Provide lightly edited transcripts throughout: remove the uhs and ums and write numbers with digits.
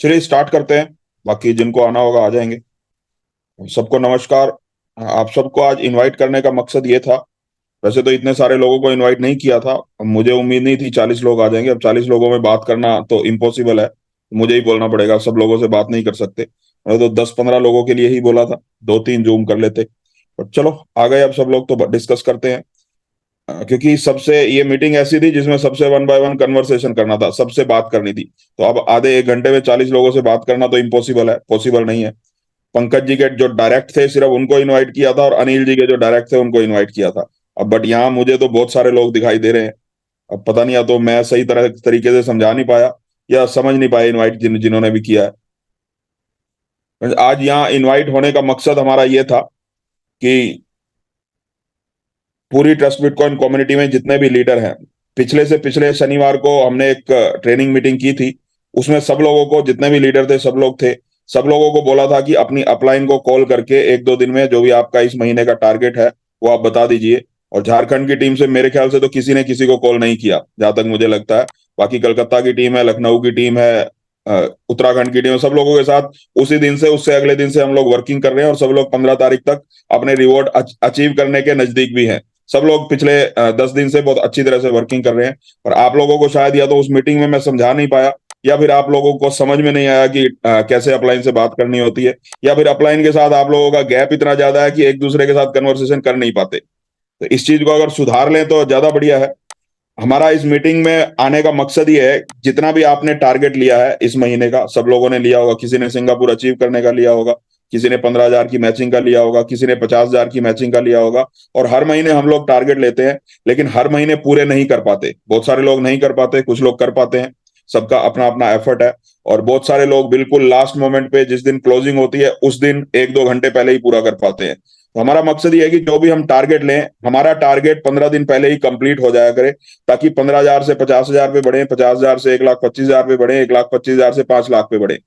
चलिए स्टार्ट करते हैं। बाकी जिनको आना होगा आ जाएंगे। सबको नमस्कार। आप सबको आज इनवाइट करने का मकसद ये था। वैसे तो इतने सारे लोगों को इनवाइट नहीं किया था। अब मुझे उम्मीद नहीं थी 40 लोग आ जाएंगे। अब 40 लोगों में बात करना तो इम्पॉसिबल है। मुझे ही बोलना पड़ेगा, सब लोगों से बात नहीं कर सकते। मैं तो 10-15 लोगों के लिए ही बोला था, 2-3 जूम कर लेते। पर चलो, आ गए अब सब लोग तो डिस्कस करते हैं। क्योंकि सबसे ये मीटिंग ऐसी थी जिसमें सबसे वन बाय वन कन्वर्सेशन करना था, सबसे बात करनी थी। तो अब आधे एक घंटे में 40 लोगों से बात करना तो इम्पॉसिबल है, पॉसिबल नहीं है। पंकज जी के जो डायरेक्ट थे सिर्फ उनको इनवाइट किया था, और अनिल जी के जो डायरेक्ट थे उनको इनवाइट किया था। अब बट यहाँ मुझे तो बहुत सारे लोग दिखाई दे रहे हैं। अब पता नहीं, या तो मैं सही तरीके से समझा नहीं पाया, या समझ नहीं पाया इनवाइट जिन्होंने भी किया है। आज यहाँ इनवाइट होने का मकसद हमारा ये था कि पूरी ट्रस्ट बिटकॉइन कम्युनिटी में जितने भी लीडर हैं, पिछले से पिछले शनिवार को हमने एक ट्रेनिंग मीटिंग की थी। उसमें सब लोगों को, जितने भी लीडर थे सब लोग थे, सब लोगों को बोला था कि अपनी अपलाइन को कॉल करके 1-2 दिन में जो भी आपका इस महीने का टारगेट है वो आप बता दीजिए। और झारखंड की टीम से मेरे ख्याल से तो किसी ने किसी को कॉल नहीं किया, जहां तक मुझे लगता है। बाकी कलकत्ता की टीम है, लखनऊ की टीम है, उत्तराखंड की टीम है, सब लोगों के साथ उसी दिन से, उससे अगले दिन से हम लोग वर्किंग कर रहे हैं। और सब लोग 15 तारीख तक अपने रिवॉर्ड अचीव करने के नजदीक भी हैं। सब लोग पिछले 10 दिन से बहुत अच्छी तरह से वर्किंग कर रहे हैं। और आप लोगों को शायद या तो उस मीटिंग में मैं समझा नहीं पाया, या फिर आप लोगों को समझ में नहीं आया कि कैसे अपलाइन से बात करनी होती है, या फिर अपलाइन के साथ आप लोगों का गैप इतना ज्यादा है कि एक दूसरे के साथ कन्वर्सेशन कर नहीं पाते। तो इस चीज को अगर सुधार लें तो ज्यादा बढ़िया है। हमारा इस मीटिंग में आने का मकसद ये है, जितना भी आपने टारगेट लिया है इस महीने का, सब लोगों ने लिया होगा। किसी ने सिंगापुर अचीव करने का लिया होगा, किसी ने 15,000 की मैचिंग का लिया होगा, किसी ने 50,000 की मैचिंग का लिया होगा। और हर महीने हम लोग टारगेट लेते हैं, लेकिन हर महीने पूरे नहीं कर पाते। बहुत सारे लोग नहीं कर पाते, कुछ लोग कर पाते हैं। सबका अपना अपना एफर्ट है। और बहुत सारे लोग बिल्कुल लास्ट मोमेंट पे, जिस दिन क्लोजिंग होती है उस दिन 1-2 घंटे पहले ही पूरा कर पाते हैं। तो हमारा मकसद ये है कि जो भी हम टारगेट लें, हमारा टारगेट 15 दिन पहले ही कंप्लीट हो जाया करे, ताकि 15,000 से 50,000 पे बढ़े, 50,000 से 1,25,000 पे बढ़े, 1,25,000 से 5 लाख पे बढ़े।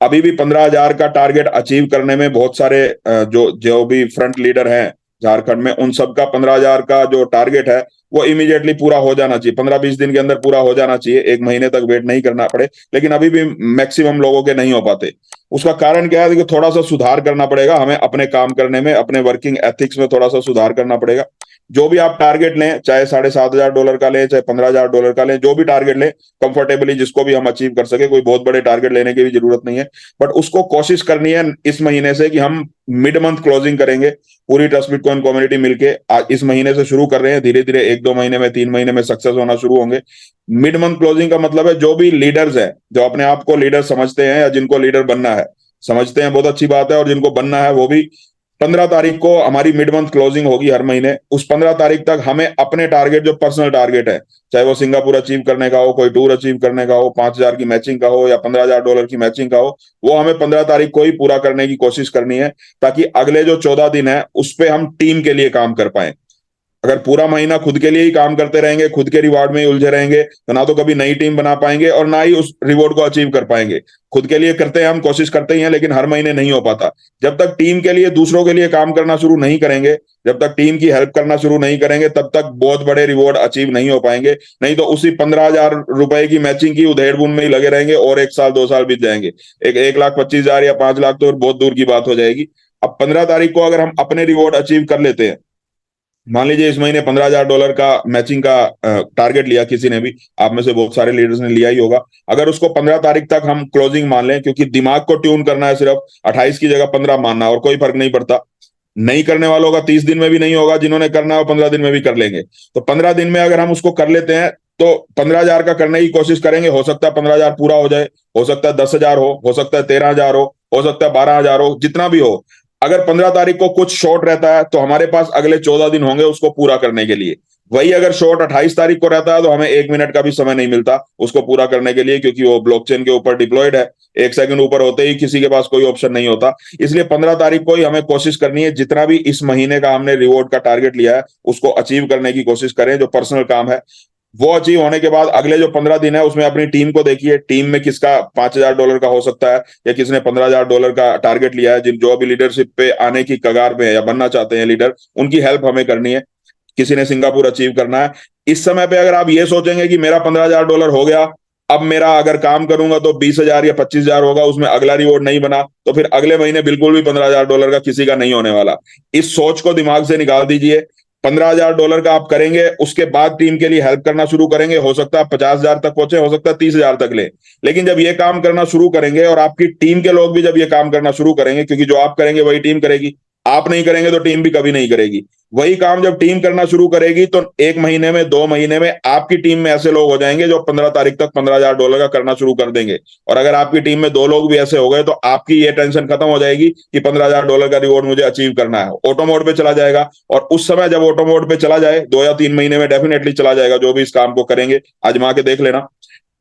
अभी भी 15,000 का टारगेट अचीव करने में बहुत सारे जो जो भी फ्रंट लीडर हैं झारखंड में, उन सबका 15,000 का जो टारगेट है वो इमीडिएटली पूरा हो जाना चाहिए। 15-20 दिन के अंदर पूरा हो जाना चाहिए, एक महीने तक वेट नहीं करना पड़े। लेकिन अभी भी मैक्सिमम लोगों के नहीं हो पाते। उसका कारण क्या है कि थोड़ा सा सुधार करना पड़ेगा हमें, अपने काम करने में, अपने वर्किंग एथिक्स में थोड़ा सा सुधार करना पड़ेगा। जो भी आप टारगेट लें, चाहे $7,500 का लें, चाहे $15,000 का लें, जो भी टारगेट लें कंफर्टेबली, जिसको भी हम अचीव कर सके, कोई बहुत बड़े टारगेट लेने की भी जरूरत नहीं है। बट उसको कोशिश करनी है इस महीने से कि हम मिड मंथ क्लोजिंग करेंगे। पूरी ट्रस्ट बिटकॉइन कम्युनिटी मिलके इस महीने से शुरू कर रहे हैं। धीरे धीरे 1-2 महीने में, 3 महीने में सक्सेस होना शुरू होंगे। मिड मंथ क्लोजिंग का मतलब है जो भी लीडर्स हैं, जो अपने आप को लीडर समझते हैं या जिनको लीडर बनना है, समझते हैं बहुत अच्छी बात है, और जिनको बनना है वो भी, 15 तारीख को हमारी मिड मंथ क्लोजिंग होगी हर महीने। उस 15 तारीख तक हमें अपने टारगेट, जो पर्सनल टारगेट है, चाहे वो सिंगापुर अचीव करने का हो, कोई टूर अचीव करने का हो, 5,000 की मैचिंग का हो, या $15,000 की मैचिंग का हो, वो हमें 15 तारीख को ही पूरा करने की कोशिश करनी है। ताकि अगले जो 14 दिन है उस पर हम टीम के लिए काम कर पाए। अगर पूरा महीना खुद के लिए ही काम करते रहेंगे, खुद के रिवॉर्ड में ही उलझे रहेंगे, तो ना तो कभी नई टीम बना पाएंगे और ना ही उस रिवॉर्ड को अचीव कर पाएंगे। खुद के लिए करते हैं, हम कोशिश करते ही हैं, लेकिन हर महीने नहीं हो पाता। जब तक टीम के लिए, दूसरों के लिए काम करना शुरू नहीं करेंगे, जब तक टीम की हेल्प करना शुरू नहीं करेंगे, तब तक बहुत बड़े रिवॉर्ड अचीव नहीं हो पाएंगे। नहीं तो उसी ₹15,000 की मैचिंग की उधेड़ बुन में ही लगे रहेंगे, और 1 साल 2 साल बीत जाएंगे। एक 1,25,000 या 5 लाख तो बहुत दूर की बात हो जाएगी। अब 15 तारीख को अगर हम अपने रिवॉर्ड अचीव कर लेते हैं, मान लीजिए इस महीने $15,000 का मैचिंग का टारगेट लिया किसी ने भी, आप में से बहुत सारे लीडर्स ने लिया ही होगा। अगर उसको 15 तारीख तक हम क्लोजिंग मान लें, क्योंकि दिमाग को ट्यून करना है, सिर्फ 28 की जगह 15 मानना, और कोई फर्क नहीं पड़ता। नहीं करने वालों का 30 दिन में भी नहीं होगा, जिन्होंने करना है वो 15 दिन में भी कर लेंगे। तो 15 दिन में अगर हम उसको कर लेते हैं, तो 15,000 का करने की कोशिश करेंगे। हो सकता है 15,000 पूरा हो जाए, हो सकता है 10,000 हो सकता है 13,000 हो सकता है 12,000 हो, जितना भी हो। अगर 15 तारीख को कुछ शॉर्ट रहता है तो हमारे पास अगले 14 दिन होंगे उसको पूरा करने के लिए। वही अगर शॉर्ट 28 तारीख को रहता है तो हमें 1 मिनट का भी समय नहीं मिलता उसको पूरा करने के लिए, क्योंकि वो ब्लॉकचेन के ऊपर डिप्लॉयड है। 1 सेकंड ऊपर होते ही किसी के पास कोई ऑप्शन नहीं होता। इसलिए 15 तारीख को ही हमें कोशिश करनी है, जितना भी इस महीने का हमने रिवॉर्ड का टारगेट लिया है उसको अचीव करने की कोशिश करें, जो पर्सनल काम है। वो अचीव होने के बाद अगले जो 15 दिन है उसमें अपनी टीम को देखिए। टीम में किसका $5,000 का हो सकता है, या किसने $15,000 का टारगेट लिया है, जिन जो अभी लीडरशिप पे आने की कगार पे है या बनना चाहते हैं लीडर, उनकी हेल्प हमें करनी है। किसी ने सिंगापुर अचीव करना है। इस समय पे अगर आप ये सोचेंगे कि मेरा $15,000 हो गया, अब मेरा अगर काम करूंगा तो 20,000 या 25,000 होगा, उसमें अगला रिवॉर्ड नहीं बना तो फिर अगले महीने बिल्कुल भी $15,000 का किसी का नहीं होने वाला। इस सोच को दिमाग से निकाल दीजिए। $15,000 का आप करेंगे, उसके बाद टीम के लिए हेल्प करना शुरू करेंगे, हो सकता है 50,000 तक पहुंचे, हो सकता है 30,000 तक ले। लेकिन जब ये काम करना शुरू करेंगे और आपकी टीम के लोग भी जब ये काम करना शुरू करेंगे, क्योंकि जो आप करेंगे वही टीम करेगी, आप नहीं करेंगे तो टीम भी कभी नहीं करेगी। वही काम जब टीम करना शुरू करेगी तो 1 महीने में, 2 महीने में आपकी टीम में ऐसे लोग हो जाएंगे जो 15 तारीख तक $15,000 का करना शुरू कर देंगे। और अगर आपकी टीम में 2 लोग भी ऐसे हो गए तो आपकी ये टेंशन खत्म हो जाएगी कि $15,000 का रिवॉर्ड मुझे अचीव करना है, ऑटो मोड पे चला जाएगा। और उस समय जब ऑटो मोड पे चला जाए, 2 या 3 महीने में डेफिनेटली चला जाएगा, जो भी इस काम को करेंगे आजमा के देख लेना।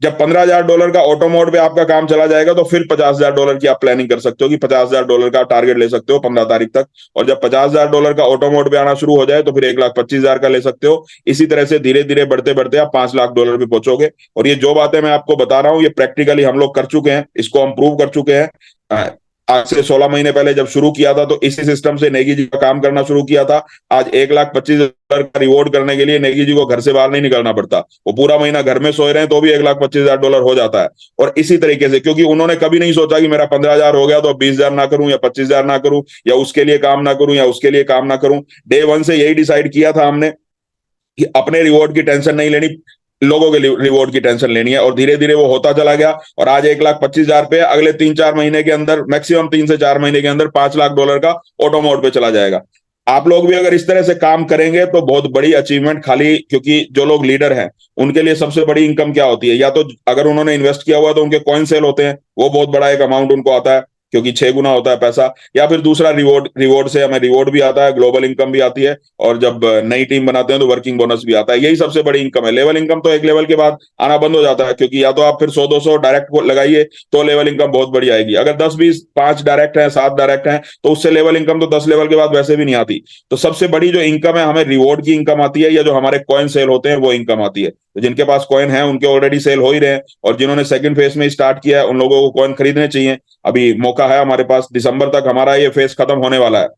जब $15,000 का ऑटो मोड पे आपका काम चला जाएगा तो फिर $50,000 की आप प्लानिंग कर सकते हो कि $50,000 का टारगेट ले सकते हो 15 तारीख तक। और जब $50,000 का ऑटो मोड पे आना शुरू हो जाए तो फिर 1,25,000 का ले सकते हो। इसी तरह से धीरे धीरे बढ़ते बढ़ते आप $5 लाख पे पहुंचोगे। और ये जो बातें मैं आपको बता रहा हूँ ये प्रैक्टिकली हम लोग कर चुके हैं, इसको हम प्रूव कर चुके हैं। आज से 16 महीने पहले जब शुरू किया था तो इसी सिस्टम से नेगी जी का काम करना शुरू किया था। आज 1,25,000 का रिवॉर्ड करने के लिए नेगी जी को घर से बाहर नहीं निकलना पड़ता, वो पूरा महीना घर में सोए रहे हैं तो भी $1,25,000 हो जाता है। और इसी तरीके से, क्योंकि उन्होंने कभी नहीं सोचा कि मेरा 15,000 हो गया तो 20,000 ना करूं या 25,000 ना करूं या उसके लिए काम ना करूं या उसके लिए काम ना करूं। डे वन से यही डिसाइड किया था हमने कि अपने रिवॉर्ड की टेंशन नहीं लेनी, लोगों के रिवॉर्ड की टेंशन लेनी है। और धीरे धीरे वो होता चला गया और आज 1,25,000 पे अगले 3-4 महीने के अंदर, मैक्सिमम 3 से 4 महीने के अंदर $5 लाख का ऑटो मोड पे चला जाएगा। आप लोग भी अगर इस तरह से काम करेंगे तो बहुत बड़ी अचीवमेंट, खाली क्योंकि जो लोग लीडर हैं उनके लिए सबसे बड़ी इनकम क्या होती है, या तो अगर उन्होंने इन्वेस्ट किया हुआ तो उनके कॉइन सेल होते हैं, वो बहुत बड़ा एक अमाउंट उनको आता है क्योंकि 6 गुना होता है पैसा। या फिर दूसरा रिवॉर्ड, रिवॉर्ड से हमें रिवॉर्ड भी आता है, ग्लोबल इनकम भी आती है, और जब नई टीम बनाते हैं तो वर्किंग बोनस भी आता है। यही सबसे बड़ी इनकम है। लेवल इनकम तो एक लेवल के बाद आना बंद हो जाता है, क्योंकि या तो आप फिर 100-200 डायरेक्ट लगाइए तो लेवल इनकम बहुत बड़ी आएगी। अगर 10-20, 5 डायरेक्ट है, 7 डायरेक्ट है तो उससे लेवल इनकम तो 10 लेवल के बाद वैसे भी नहीं आती। तो सबसे बड़ी जो इनकम है हमें रिवॉर्ड की इनकम आती है, या जो हमारे कॉइन सेल होते हैं वो इनकम आती है। तो जिनके पास कॉइन है उनके ऑलरेडी सेल हो ही रहे हैं, और जिन्होंने सेकंड फेज में स्टार्ट किया है उन लोगों को कॉइन खरीदने चाहिए। अभी मौका है हमारे पास, दिसंबर तक हमारा ये फेज खत्म होने वाला है।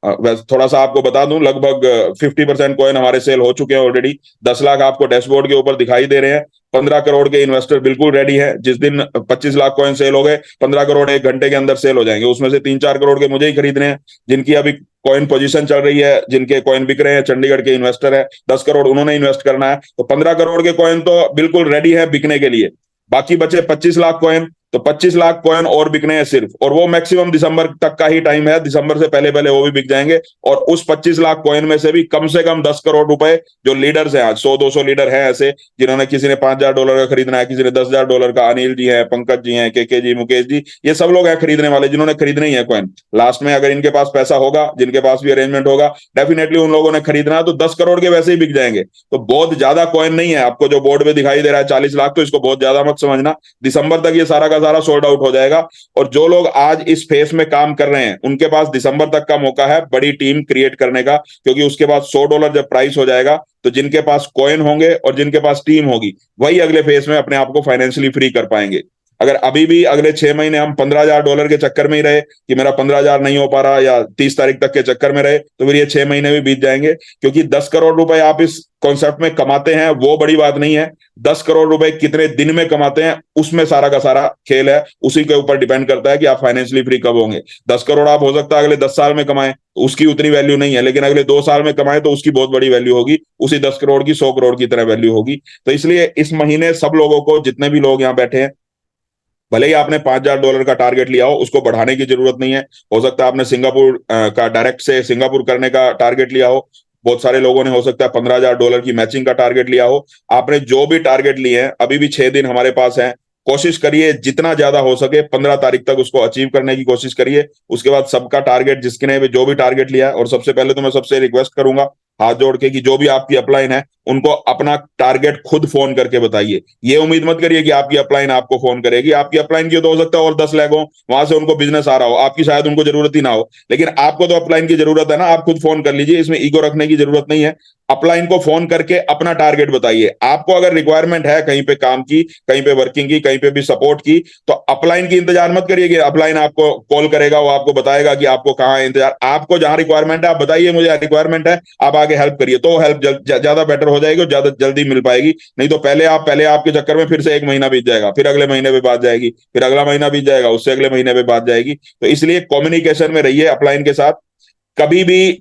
वैसे थोड़ा सा आपको बता दूं, लगभग 50% कॉइन हमारे सेल हो चुके हैं ऑलरेडी। 10 लाख आपको डैशबोर्ड के ऊपर दिखाई दे रहे हैं। 15 करोड़ के इन्वेस्टर बिल्कुल रेडी है। जिस दिन 25 लाख कॉइन सेल हो गए, 15 करोड़ 1 घंटे के अंदर सेल हो जाएंगे। उसमें से 3-4 करोड़ के मुझे ही खरीदने हैं। जिनकी अभी कॉइन पोजीशन चल रही है, जिनके कॉइन बिक रहे हैं, चंडीगढ़ के इन्वेस्टर है, 10 करोड़ उन्होंने इन्वेस्ट करना है, तो 15 करोड़ के कॉइन तो बिल्कुल रेडी है बिकने के लिए। बाकी बचे 25 लाख कॉइन, तो 25 लाख कॉइन और बिकने हैं सिर्फ, और वो मैक्सिमम दिसंबर तक का ही टाइम है। दिसंबर से पहले पहले वो भी बिक जाएंगे। और उस 25 लाख कॉइन में से भी कम से कम 10 करोड़ रुपए जो लीडर्स हैं, आज 100-200 लीडर हैं ऐसे, जिन्होंने, किसी ने $5,000 का खरीदना है, किसी ने $10,000 का, अनिल जी हैं, पंकज जी हैं, के जी, मुकेश जी, ये सब लोग हैं खरीदने वाले, जिन्होंने खरीदने ही है कॉइन। लास्ट में अगर इनके पास पैसा होगा, जिनके पास भी अरेंजमेंट होगा, डेफिनेटली उन लोगों ने खरीदना है, तो 10 करोड़ के वैसे ही बिक जाएंगे। तो बहुत ज्यादा कॉइन नहीं है। आपको जो बोर्ड पे दिखाई दे रहा है 40 लाख, तो इसको बहुत ज्यादा मत समझना। दिसंबर तक ये सारा का सारा सोल्ड आउट हो जाएगा। और जो लोग आज इस फेस में काम कर रहे हैं उनके पास दिसंबर तक का मौका है बड़ी टीम क्रिएट करने का, क्योंकि उसके बाद $100 जब प्राइस हो जाएगा तो जिनके पास कॉइन होंगे और जिनके पास टीम होगी वही अगले फेस में अपने आप को फाइनेंशियली फ्री कर पाएंगे। अगर अभी भी अगले 6 महीने हम $15,000 के चक्कर में ही रहे कि मेरा 15,000 नहीं हो पा रहा, या 30 तारीख तक के चक्कर में रहे, तो फिर ये 6 महीने भी बीत जाएंगे। क्योंकि 10 करोड़ रुपए आप इस कॉन्सेप्ट में कमाते हैं वो बड़ी बात नहीं है। 10 करोड़ रुपए कितने दिन में कमाते हैं उसमें सारा का सारा खेल है। उसी के ऊपर डिपेंड करता है कि आप फाइनेंशियली फ्री कब होंगे। 10 करोड़ आप हो सकता है अगले 10 साल में कमाएं तो उसकी उतनी वैल्यू नहीं है, लेकिन अगले 2 साल में कमाएं तो उसकी बहुत बड़ी वैल्यू होगी। उसी 10 करोड़ की 100 करोड़ की तरह वैल्यू होगी। तो इसलिए इस महीने सब लोगों को, जितने भी लोग यहाँ बैठे हैं, भले ही आपने $5,000 का टारगेट लिया हो, उसको बढ़ाने की जरूरत नहीं है। हो सकता है आपने सिंगापुर का डायरेक्ट से सिंगापुर करने का टारगेट लिया हो। बहुत सारे लोगों ने हो सकता है $15,000 की मैचिंग का टारगेट लिया हो। आपने जो भी टारगेट लिए हैं, अभी भी 6 दिन हमारे पास हैं। कोशिश करिए जितना ज्यादा हो सके 15 तारीख तक उसको अचीव करने की कोशिश करिए। उसके बाद सबका टारगेट, जिसने भी जो भी टारगेट लिया है, और सबसे पहले तो मैं सबसे रिक्वेस्ट करूंगा हाथ जोड़ के कि जो भी आपकी अपलाइन है उनको अपना टारगेट खुद फोन करके बताइए। ये उम्मीद मत करिए कि आपकी अपलाइन आपको फोन करेगी। आपकी अपलाइन की तो हो सकता है और 10 लाख हो, वहां से उनको बिजनेस आ रहा हो, आपकी शायद उनको जरूरत ही ना हो, लेकिन आपको तो अपलाइन की जरूरत है ना। आप खुद फोन कर लीजिए, इसमें ईगो रखने की जरूरत नहीं है। अपलाइन को फोन करके अपना टारगेट बताइए। आपको अगर रिक्वायरमेंट है कहीं पे काम की, कहीं पे वर्किंग की, कहीं पे भी सपोर्ट की, तो अपलाइन की इंतजार मत करिए कि अपलाइन आपको कॉल करेगा, वो आपको बताएगा कि आपको कहाँ है इंतजार। आपको जहां रिक्वायरमेंट है आप बताइए मुझे रिक्वायरमेंट है, आप आगे हेल्प करिए, तो हेल्प ज्यादा बेटर हो जाएगी और ज्यादा जल्दी मिल पाएगी। नहीं तो पहले आपके चक्कर में फिर से एक महीना बीत जाएगा, फिर अगले महीने पे बात जाएगी, फिर अगला महीना बीत जाएगा, उससे अगले महीने पे बात जाएगी। तो इसलिए कम्युनिकेशन में रहिए अपलाइन के साथ। कभी भी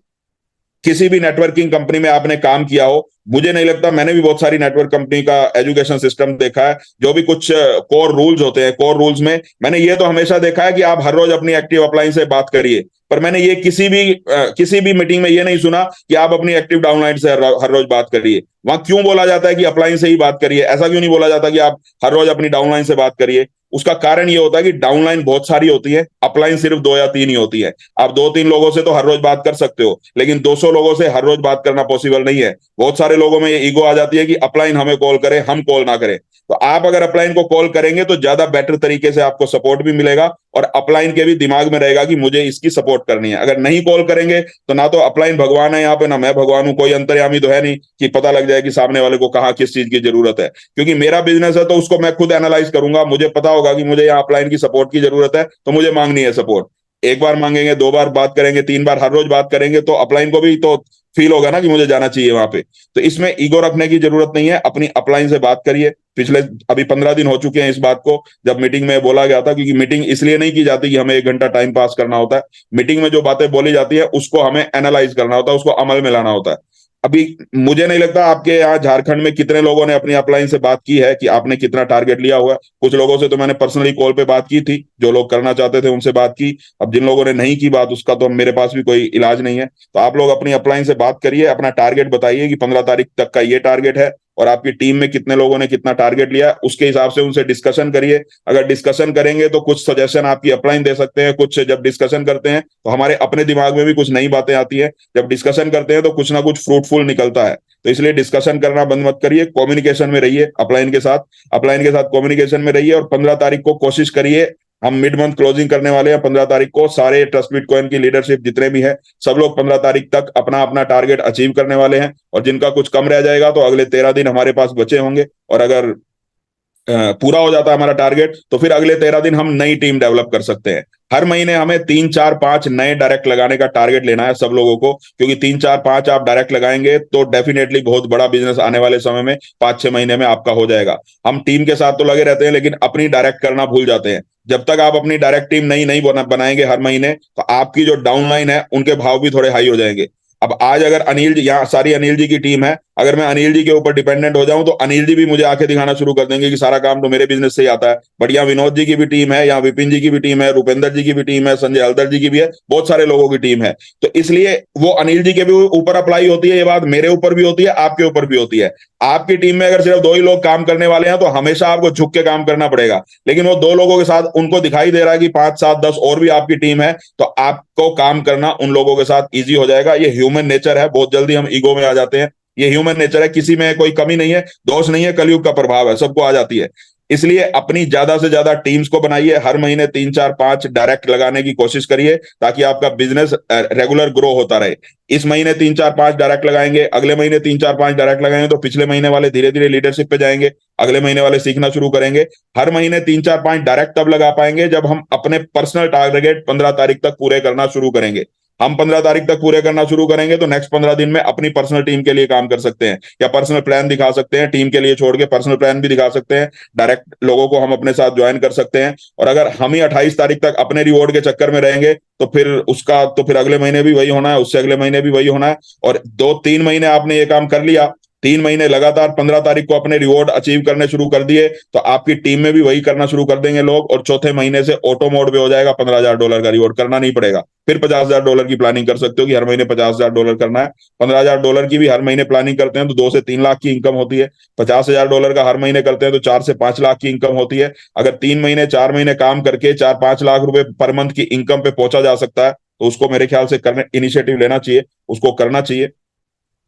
किसी भी नेटवर्किंग कंपनी में आपने काम किया हो, मुझे नहीं लगता, मैंने भी बहुत सारी नेटवर्क कंपनी का एजुकेशन सिस्टम देखा है, जो भी कुछ कोर रूल्स होते हैं, कोर रूल्स में मैंने ये तो हमेशा देखा है कि आप हर रोज अपनी एक्टिव अपलाइन से बात करिए। पर मैंने ये किसी भी मीटिंग में ये नहीं सुना कि आप अपनी एक्टिव डाउनलाइन से हर रोज बात करिए। वहां क्यों बोला जाता है कि अपलाइन से ही बात करिए? ऐसा क्यों नहीं बोला जाता कि आप हर रोज अपनी डाउनलाइन से बात करिए? उसका कारण ये होता है कि डाउनलाइन बहुत सारी होती है, अपलाइन सिर्फ 2 या 3 ही होती है। आप 2-3 लोगों से तो हर रोज बात कर सकते हो, लेकिन 200 लोगों से हर रोज बात करना पॉसिबल नहीं है। बहुत सारे लोगों में ये ईगो आ जाती है कि अपलाइन हमें कॉल करे, हम कॉल ना करें। तो आप अगर अपलाइन को कॉल करेंगे तो ज्यादा बेटर तरीके से आपको सपोर्ट भी मिलेगा, और अपलाइन के भी दिमाग में रहेगा कि मुझे इसकी सपोर्ट करनी है। अगर नहीं कॉल करेंगे तो ना तो अपलाइन भगवान है यहाँ पे, ना मैं भगवान हूं, कोई अंतर्यामी तो है नहीं कि पता लग जाए कि सामने वाले को कहाँ किस चीज की जरूरत है। क्योंकि मेरा बिजनेस है तो उसको मैं खुद एनालाइज करूंगा, मुझे पता होगा कि मुझे यहाँ अपलाइन की सपोर्ट की जरूरत है, तो मुझे मांगनी है सपोर्ट। एक बार मांगेंगे, 2 बार बात करेंगे, 3 बार हर रोज बात करेंगे, तो अपलाइन को भी तो फील होगा ना कि मुझे जाना चाहिए वहां पे। तो इसमें ईगो रखने की जरूरत नहीं है, अपनी अपलाइन से बात करिए। पिछले अभी 15 दिन हो चुके हैं इस बात को, जब मीटिंग में बोला गया था, क्योंकि मीटिंग इसलिए नहीं की जाती कि हमें 1 घंटा टाइम पास करना होता है। मीटिंग में जो बातें बोली जाती है उसको हमें एनालाइज करना होता है, उसको अमल में लाना होता है। अभी मुझे नहीं लगता आपके यहाँ झारखंड में कितने लोगों ने अपनी अपलाइन से बात की है, कि आपने कितना टारगेट लिया हुआ है। कुछ लोगों से तो मैंने पर्सनली कॉल पे बात की थी, जो लोग करना चाहते थे उनसे बात की। अब जिन लोगों ने नहीं की बात, उसका तो मेरे पास भी कोई इलाज नहीं है। तो आप लोग अपनी अपलाइन से बात करिए, अपना टारगेट बताइए कि 15 तारीख तक का ये टारगेट है, और आपकी टीम में कितने लोगों ने कितना टारगेट लिया, उसके हिसाब से उनसे डिस्कशन करिए। अगर डिस्कशन करेंगे तो कुछ सजेशन आपकी अपलाइन दे सकते हैं, कुछ जब डिस्कशन करते हैं तो हमारे अपने दिमाग में भी कुछ नई बातें आती है। जब डिस्कशन करते हैं तो कुछ ना कुछ फ्रूटफुल निकलता है। तो इसलिए डिस्कशन करना बंद मत करिए, कम्युनिकेशन में रहिए अपलाइन के साथ, अपलाइन के साथ कम्युनिकेशन में रहिए। और 15 तारीख को कोशिश करिए, हम मिड मंथ क्लोजिंग करने वाले हैं 15 तारीख को, सारे ट्रस्ट बिटकॉइन की लीडरशिप जितने भी है सब लोग 15 तारीख तक अपना अपना टारगेट अचीव करने वाले हैं। और जिनका कुछ कम रह जाएगा तो अगले 13 दिन हमारे पास बचे होंगे, और अगर पूरा हो जाता है हमारा टारगेट तो फिर अगले 13 दिन हम नई टीम डेवलप कर सकते हैं। हर महीने हमें 3 4 5 नए डायरेक्ट लगाने का टारगेट लेना है सब लोगों को, क्योंकि 3 4 5 आप डायरेक्ट लगाएंगे तो डेफिनेटली बहुत बड़ा बिजनेस आने वाले समय में 5 6 महीने में आपका हो जाएगा। हम टीम के साथ तो लगे रहते हैं लेकिन अपनी डायरेक्ट करना भूल जाते हैं। जब तक आप अपनी डायरेक्ट टीम नई नई बनाएंगे हर महीने, तो आपकी जो डाउनलाइन है उनके भाव भी थोड़े हाई हो जाएंगे। अब आज अगर अनिल जी, यहाँ सारी अनिल जी की टीम है, अगर मैं अनिल जी के ऊपर डिपेंडेंट हो जाऊं तो अनिल जी भी मुझे आंखें दिखाना शुरू कर देंगे कि सारा काम तो मेरे बिजनेस से ही आता है। बट यहाँ विनोद जी की भी टीम है, यहाँ विपिन जी की भी टीम है, रुपेंद्र जी की भी टीम है, संजय हल्दर जी की भी है, बहुत सारे लोगों की टीम है। तो इसलिए वो अनिल जी के भी ऊपर अप्लाई होती है ये बात, मेरे ऊपर भी होती है, आपके ऊपर भी होती है। आपकी टीम में अगर सिर्फ 2 ही लोग काम करने वाले हैं तो हमेशा आपको झुक के काम करना पड़ेगा। लेकिन वो 2 लोगों के साथ उनको दिखाई दे रहा है कि 5 7 10 और भी आपकी टीम है, तो आपको काम करना उन लोगों के साथ इजी हो जाएगा। ये ह्यूमन नेचर है, बहुत जल्दी हम ईगो में आ जाते हैं। ये ह्यूमन नेचर है, किसी में कोई कमी नहीं है, दोष नहीं है, कलयुग का प्रभाव है, सबको आ जाती है। इसलिए अपनी ज्यादा से ज्यादा टीम्स को बनाइए, हर महीने 3 4 5 डायरेक्ट लगाने की कोशिश करिए, ताकि आपका बिजनेस रेगुलर ग्रो होता रहे। इस महीने 3 4 5 डायरेक्ट लगाएंगे, अगले महीने 3 4 5 डायरेक्ट लगाएंगे, तो पिछले महीने वाले धीरे धीरे लीडरशिप पे जाएंगे, अगले महीने वाले सीखना शुरू करेंगे। हर महीने 3 4 5 डायरेक्ट तब लगा पाएंगे जब हम अपने पर्सनल टारगेट 15 तारीख तक पूरे करना शुरू करेंगे। हम 15 तारीख तक पूरे करना शुरू करेंगे तो नेक्स्ट 15 दिन में अपनी पर्सनल टीम के लिए काम कर सकते हैं, या पर्सनल प्लान दिखा सकते हैं, टीम के लिए छोड़ के पर्सनल प्लान भी दिखा सकते हैं। डायरेक्ट लोगों को हम अपने साथ ज्वाइन कर सकते हैं। और अगर हम ही 28 तारीख तक अपने रिवॉर्ड के चक्कर में रहेंगे तो फिर अगले महीने भी वही होना है, उससे अगले महीने भी वही होना है। और 2 3 महीने आपने ये काम कर लिया, 3 महीने लगातार 15 तारीख को अपने रिवॉर्ड अचीव करने शुरू कर दिए, तो आपकी टीम में भी वही करना शुरू कर देंगे लोग। और चौथे महीने से ऑटो मोड पे हो जाएगा, $15,000 का रिवॉर्ड करना नहीं पड़ेगा। फिर $50,000 की प्लानिंग कर सकते हो कि हर महीने $50,000 करना है। $15,000 की भी हर महीने प्लानिंग करते हैं तो 2 से 3 लाख की इनकम होती है। $50,000 का हर महीने करते हैं तो 4 से 5 लाख की इनकम होती है। अगर 3 महीने 4 महीने काम करके 4 5 लाख रुपए पर मंथ की इनकम पे पहुंचा जा सकता है, तो उसको मेरे ख्याल से करने इनिशिएटिव लेना चाहिए, उसको करना चाहिए।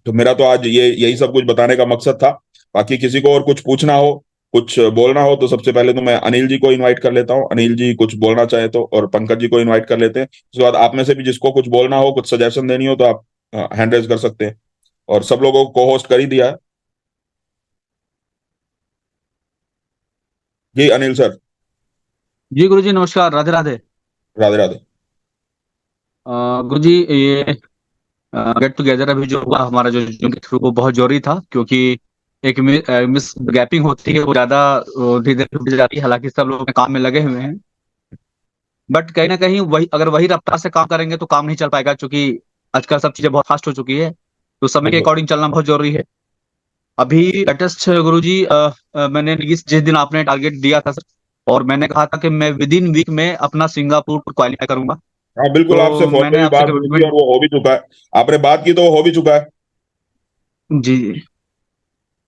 तो मेरा तो आज ये यही सब कुछ बताने का मकसद था। बाकी किसी को और कुछ पूछना हो, कुछ बोलना हो, तो सबसे पहले तो मैं अनिल जी को इनवाइट कर लेता हूँ। अनिल जी कुछ बोलना चाहे तो, और पंकज जी को इनवाइट कर लेते हैं। उसके बाद आप में से भी जिसको कुछ बोलना हो, कुछ सजेशन देनी हो, तो आप हैंड रेज कर सकते हैं। और सब लोगों को को होस्ट कर ही दिया है। जी अनिल सर। जी गुरुजी, नमस्कार, राधे राधे। राधे राधे। गुरुजी, ये गेट टुगेदर अभी जो हुआ हमारा, जो Zoom के थ्रू, वो बहुत जरूरी था, क्योंकि एक मिस गैपिंग होती है, वो ज्यादा धीरे धीरे टूट जाती है। हालांकि सब लोग अपने काम में लगे हुए हैं, बट कहीं ना कहीं वही, अगर वही रफ्तार से काम करेंगे तो काम नहीं चल पाएगा, क्योंकि आजकल सब चीजें बहुत फास्ट हो चुकी है। तो समय के बिल्कुल। अकॉर्डिंग चलना बहुत जरूरी है। अभी लेटेस्ट गुरुजी, मैंने जिस दिन आपने टारगेट दिया था सर, और मैंने कहा था कि मैं विद इन वीक में अपना सिंगापुर को क्वालिफाई करूंगा। हाँ बिल्कुल, आपसे तो फोन पे मैंने भी आपसे बात हुई थी और कमिटमेंट। वो हो भी चुका है। आपने बात की तो वो हो भी चुका है। जी जी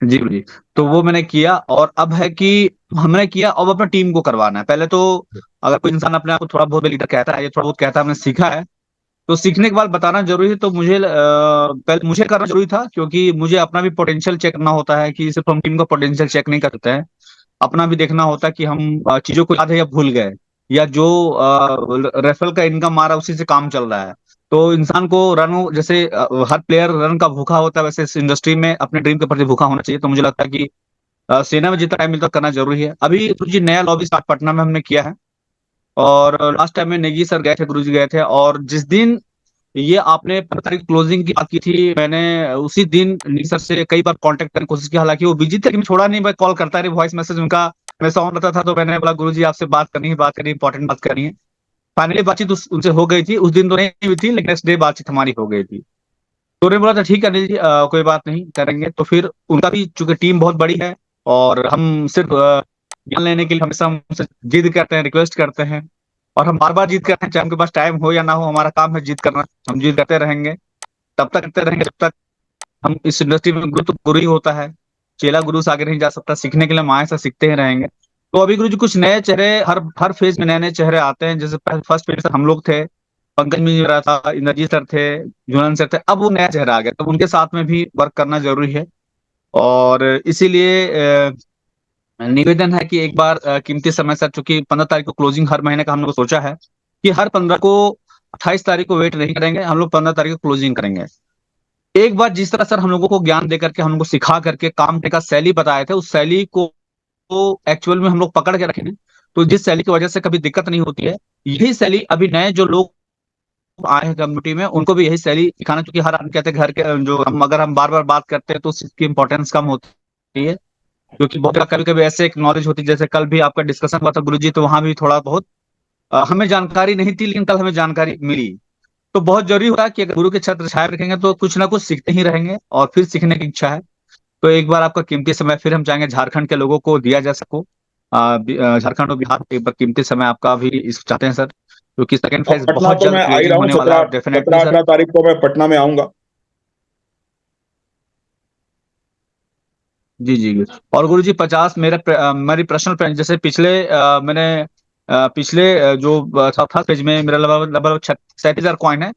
जी जी। तो वो मैंने किया, और अब है कि हमने किया, अब अपना टीम को करवाना है पहले तो। अगर कोई इंसान अपने आप को थोड़ा बहुत लीडर कहता है, या थोड़ा बहुत कहता है हमने सीखा है, तो सीखने के बाद बताना जरूरी है। तो मुझे पहले मुझे करना जरूरी था, क्योंकि मुझे अपना भी पोटेंशियल चेक करना होता है, कि सिर्फ हम टीम का पोटेंशियल चेक नहीं करते हैं, अपना भी देखना होता है कि हम चीजों को याद है या भूल गए, या जो रेफरल का इनकम आ रहा है उसी से काम चल रहा है। तो इंसान को रन, जैसे हर प्लेयर रन का भूखा होता है, वैसे इस इंडस्ट्री में अपने ड्रीम के प्रति भूखा होना चाहिए। तो मुझे लगता है कि सेना में जितना टाइम मिलता है करना जरूरी है। अभी गुरुजी नया लॉबी स्टार्ट पटना में हमने किया है, और लास्ट टाइम में नेगी सर गए थे, गुरुजी गए थे, और जिस दिन ये आपने 15 तारीख क्लोजिंग की बात की थी, मैंने उसी दिन नेगी सर से कई बार कांटेक्ट करने की कोशिश की। हालांकि वो बिजी थे, लेकिन छोड़ा नहीं, मैं कॉल करता रही, वॉइस मैसेज उनका हमेशा ऑन रहता था। तो मैंने बोला गुरुजी आपसे बात करनी है, बात करनी है, इंपॉर्टेंट बात करनी है। फाइनली बातचीत उनसे हो गई थी। उस दिन तो नहीं हुई थी, लेकिन नेक्स्ट डे बातचीत हमारी हो गई थी। तो उन्होंने बोला था ठीक है अनिल जी, कोई बात नहीं, करेंगे। तो फिर उनका भी, चूंकि टीम बहुत बड़ी है, और हम सिर्फ ज्ञान लेने के लिए हमेशा हमसे जिद करते हैं, रिक्वेस्ट करते हैं, और हम बार बार जीत करते हैं, चाहे उनके पास टाइम हो या ना हो, हमारा काम है जीत करना। हम जीत करते रहेंगे, तब तक करते रहेंगे जब तक हम इस इंडस्ट्री में, गुरु तो गुरु ही होता है, चेला गुरु से आगे नहीं जा सकता। सीखने के लिए हम आए से सीखते ही रहेंगे। तो अभी गुरु जी कुछ नए चेहरे, हर हर फेज में नए नए चेहरे आते हैं। जैसे फर्स्ट फेज में हम लोग थे, पंकज मिश्रा था, इंद्रजीत सर थे, जुनन सर थे, अब वो नया चेहरा आ गया, तो उनके साथ में भी वर्क करना जरूरी है। और इसीलिए निवेदन है कि एक बार कीमती समय सर, चूंकि 15 तारीख को क्लोजिंग हर महीने का हम लोग सोचा है, कि हर 15 को, 28 तारीख को वेट नहीं करेंगे, हम लोग 15 तारीख को क्लोजिंग करेंगे। एक बार जिस तरह सर हम लोगों को ज्ञान दे करके, हम लोग को सिखा करके काम करने का शैली बताए थे, उस शैली को एक्चुअल में हम लोग पकड़ के रखे हैं। तो जिस शैली की वजह से कभी दिक्कत नहीं होती है, यही शैली अभी नए जो लोग आए हैं कम्युनिटी में, उनको भी यही शैली सिखाना। क्योंकि हर आदमी कहते हैं घर के, जो हम, अगर हम बार बार बात करते हैं तो उसकी इंपॉर्टेंस कम होती है। क्योंकि बहुत कभी कभी ऐसे एक नॉलेज होती है, जैसे कल भी आपका डिस्कशन हुआ था गुरुजी, तो वहां भी थोड़ा बहुत हमें जानकारी नहीं थी, लेकिन कल हमें जानकारी मिली। तो बहुत जरूरी होगा कि अगर गुरु के छत्र छाया रखेंगे तो कुछ ना कुछ सीखते ही रहेंगे, और फिर सीखने की इच्छा है। तो एक बार आपका कीमती समय फिर हम चाहेंगे झारखंड के लोगों को दिया जा सको। झारखंड और बिहार एक बार कीमती समय आपका भी इस चाहते हैं सर, क्योंकि सेकंड और फेज पटना बहुत तो जल्द मैं आ ही क्लोजिंग रहा हूँ, होने वाला सत्रह है, डेफिनेटली सत्रह सर। 18 तारीख को मैं पटना में आऊंगा। जी जी जी। और गुरु जी 50 मेरी पर्सनल प्लान, जैसे पिछले मैंने पिछले जो था पेज में मेरा लगभग लगभग 37,000 कॉइन है।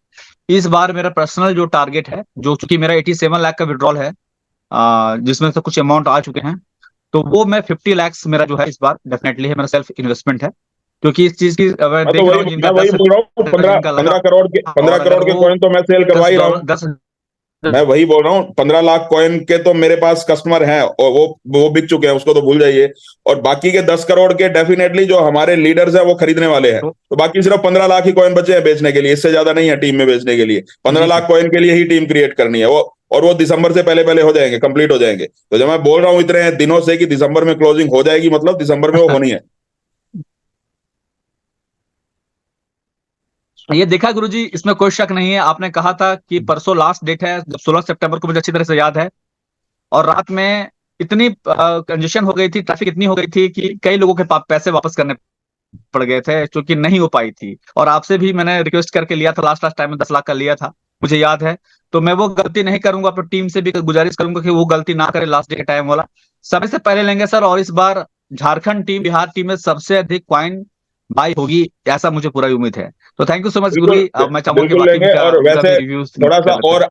इस बार मेरा पर्सनल जो टारगेट है, जो चूंकि मेरा 87 लाख का विड्रॉल है, जिसमें से कुछ अमाउंट आ चुके हैं, तो वो मैं 50 लैक्स मेरा जो है इस बार डेफिनेटली है, मेरा सेल्फ इन्वेस्टमेंट है। क्योंकि इस चीज की मैं मैं तो देख रहा वही हूँ जिनका मैं वही 10 बोल रहा हूँ, हजार पंद्रह जिनका लगा, पंद्रह करोड़ के पंद्रह और अगर करोड़ के वो कॉइन तो मैं सेल करवा दस ही रहा डॉलर हूँ। दस मैं वही बोल रहा हूँ, 15 लाख कॉइन के तो मेरे पास कस्टमर हैं, और वो बिक चुके हैं, उसको तो भूल जाइए। और बाकी के 10 करोड़ के डेफिनेटली जो हमारे लीडर्स हैं वो खरीदने वाले हैं। तो तो बाकी सिर्फ 15 लाख ही कॉइन बचे हैं बेचने के लिए, इससे ज्यादा नहीं है टीम में बेचने के लिए। पंद्रह जी लाख कॉइन के लिए ही टीम क्रिएट करनी है वो। और वो दिसंबर से पहले पहले हो जाएंगे, कंप्लीट हो जाएंगे। तो जब मैं बोल रहा हूँ इतने दिनों से कि दिसंबर में क्लोजिंग हो जाएगी, मतलब दिसंबर में वो होनी है। ये देखा गुरुजी, इसमें कोई शक नहीं है। आपने कहा था कि परसों लास्ट डेट है, जब 16 सितंबर को, मुझे अच्छी तरह से याद है। और रात में इतनी कंजेशन हो गई थी, ट्रैफिक इतनी हो गई थी, कि कई लोगों के पास पैसे वापस करने पड़ गए थे, क्योंकि नहीं हो पाई थी। और आपसे भी मैंने रिक्वेस्ट करके लिया था, लास्ट लास्ट टाइम में 10 लाख का लिया था, मुझे याद है। तो मैं वो गलती नहीं करूंगा, अपनी टीम से भी गुजारिश करूंगा कि वो गलती ना करे, लास्ट डे के टाइम वाला समय से पहले लेंगे सर। और इस बार झारखंड टीम, बिहार टीम में सबसे अधिक क्वाइन बाई होगी, ऐसा मुझे पूरा उम्मीद है। तो थैंक यू सो मच गुरु बिल्कुल। जी। अब मैं चाहूंगा कि बिल्कुल बाकी लेंगे। उनका और उनका भी वैसे रिव्यूज थोड़ा सा कर लेते और हैं।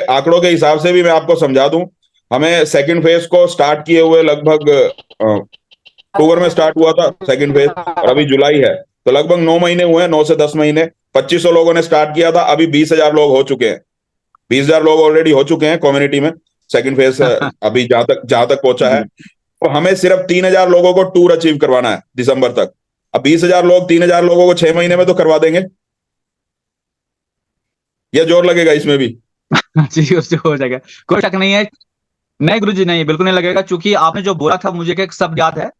आंकड़ों के हिसाब से भी मैं आपको समझा दूं। हमें सेकंड फेज को स्टार्ट किए हुए लगभग अक्टूबर में स्टार्ट हुआ था सेकंड फेज, और अभी जुलाई है। तो लगभग 9 महीने हुए हैं, 9 से 10 महीने। 2500 लोगों ने स्टार्ट किया था, अभी 20,000 लोग हो चुके हैं। 20,000 लोग ऑलरेडी हो चुके हैं कम्युनिटी में, सेकंड फेज अभी जहां तक पहुंचा है। जी तो हमें सिर्फ 3,000 लोगों को टूर अचीव करवाना है दिसंबर तक। अब 20,000 लोग 3,000 लोगों को 6 महीने में तो करवा देंगे, या जोर लगेगा इसमें भी? जी, उससे हो जाएगा, कोई शक नहीं है। नहीं गुरुजी, नहीं, बिल्कुल नहीं लगेगा, क्योंकि आपने जो बोला था मुझे क्या सब याद है।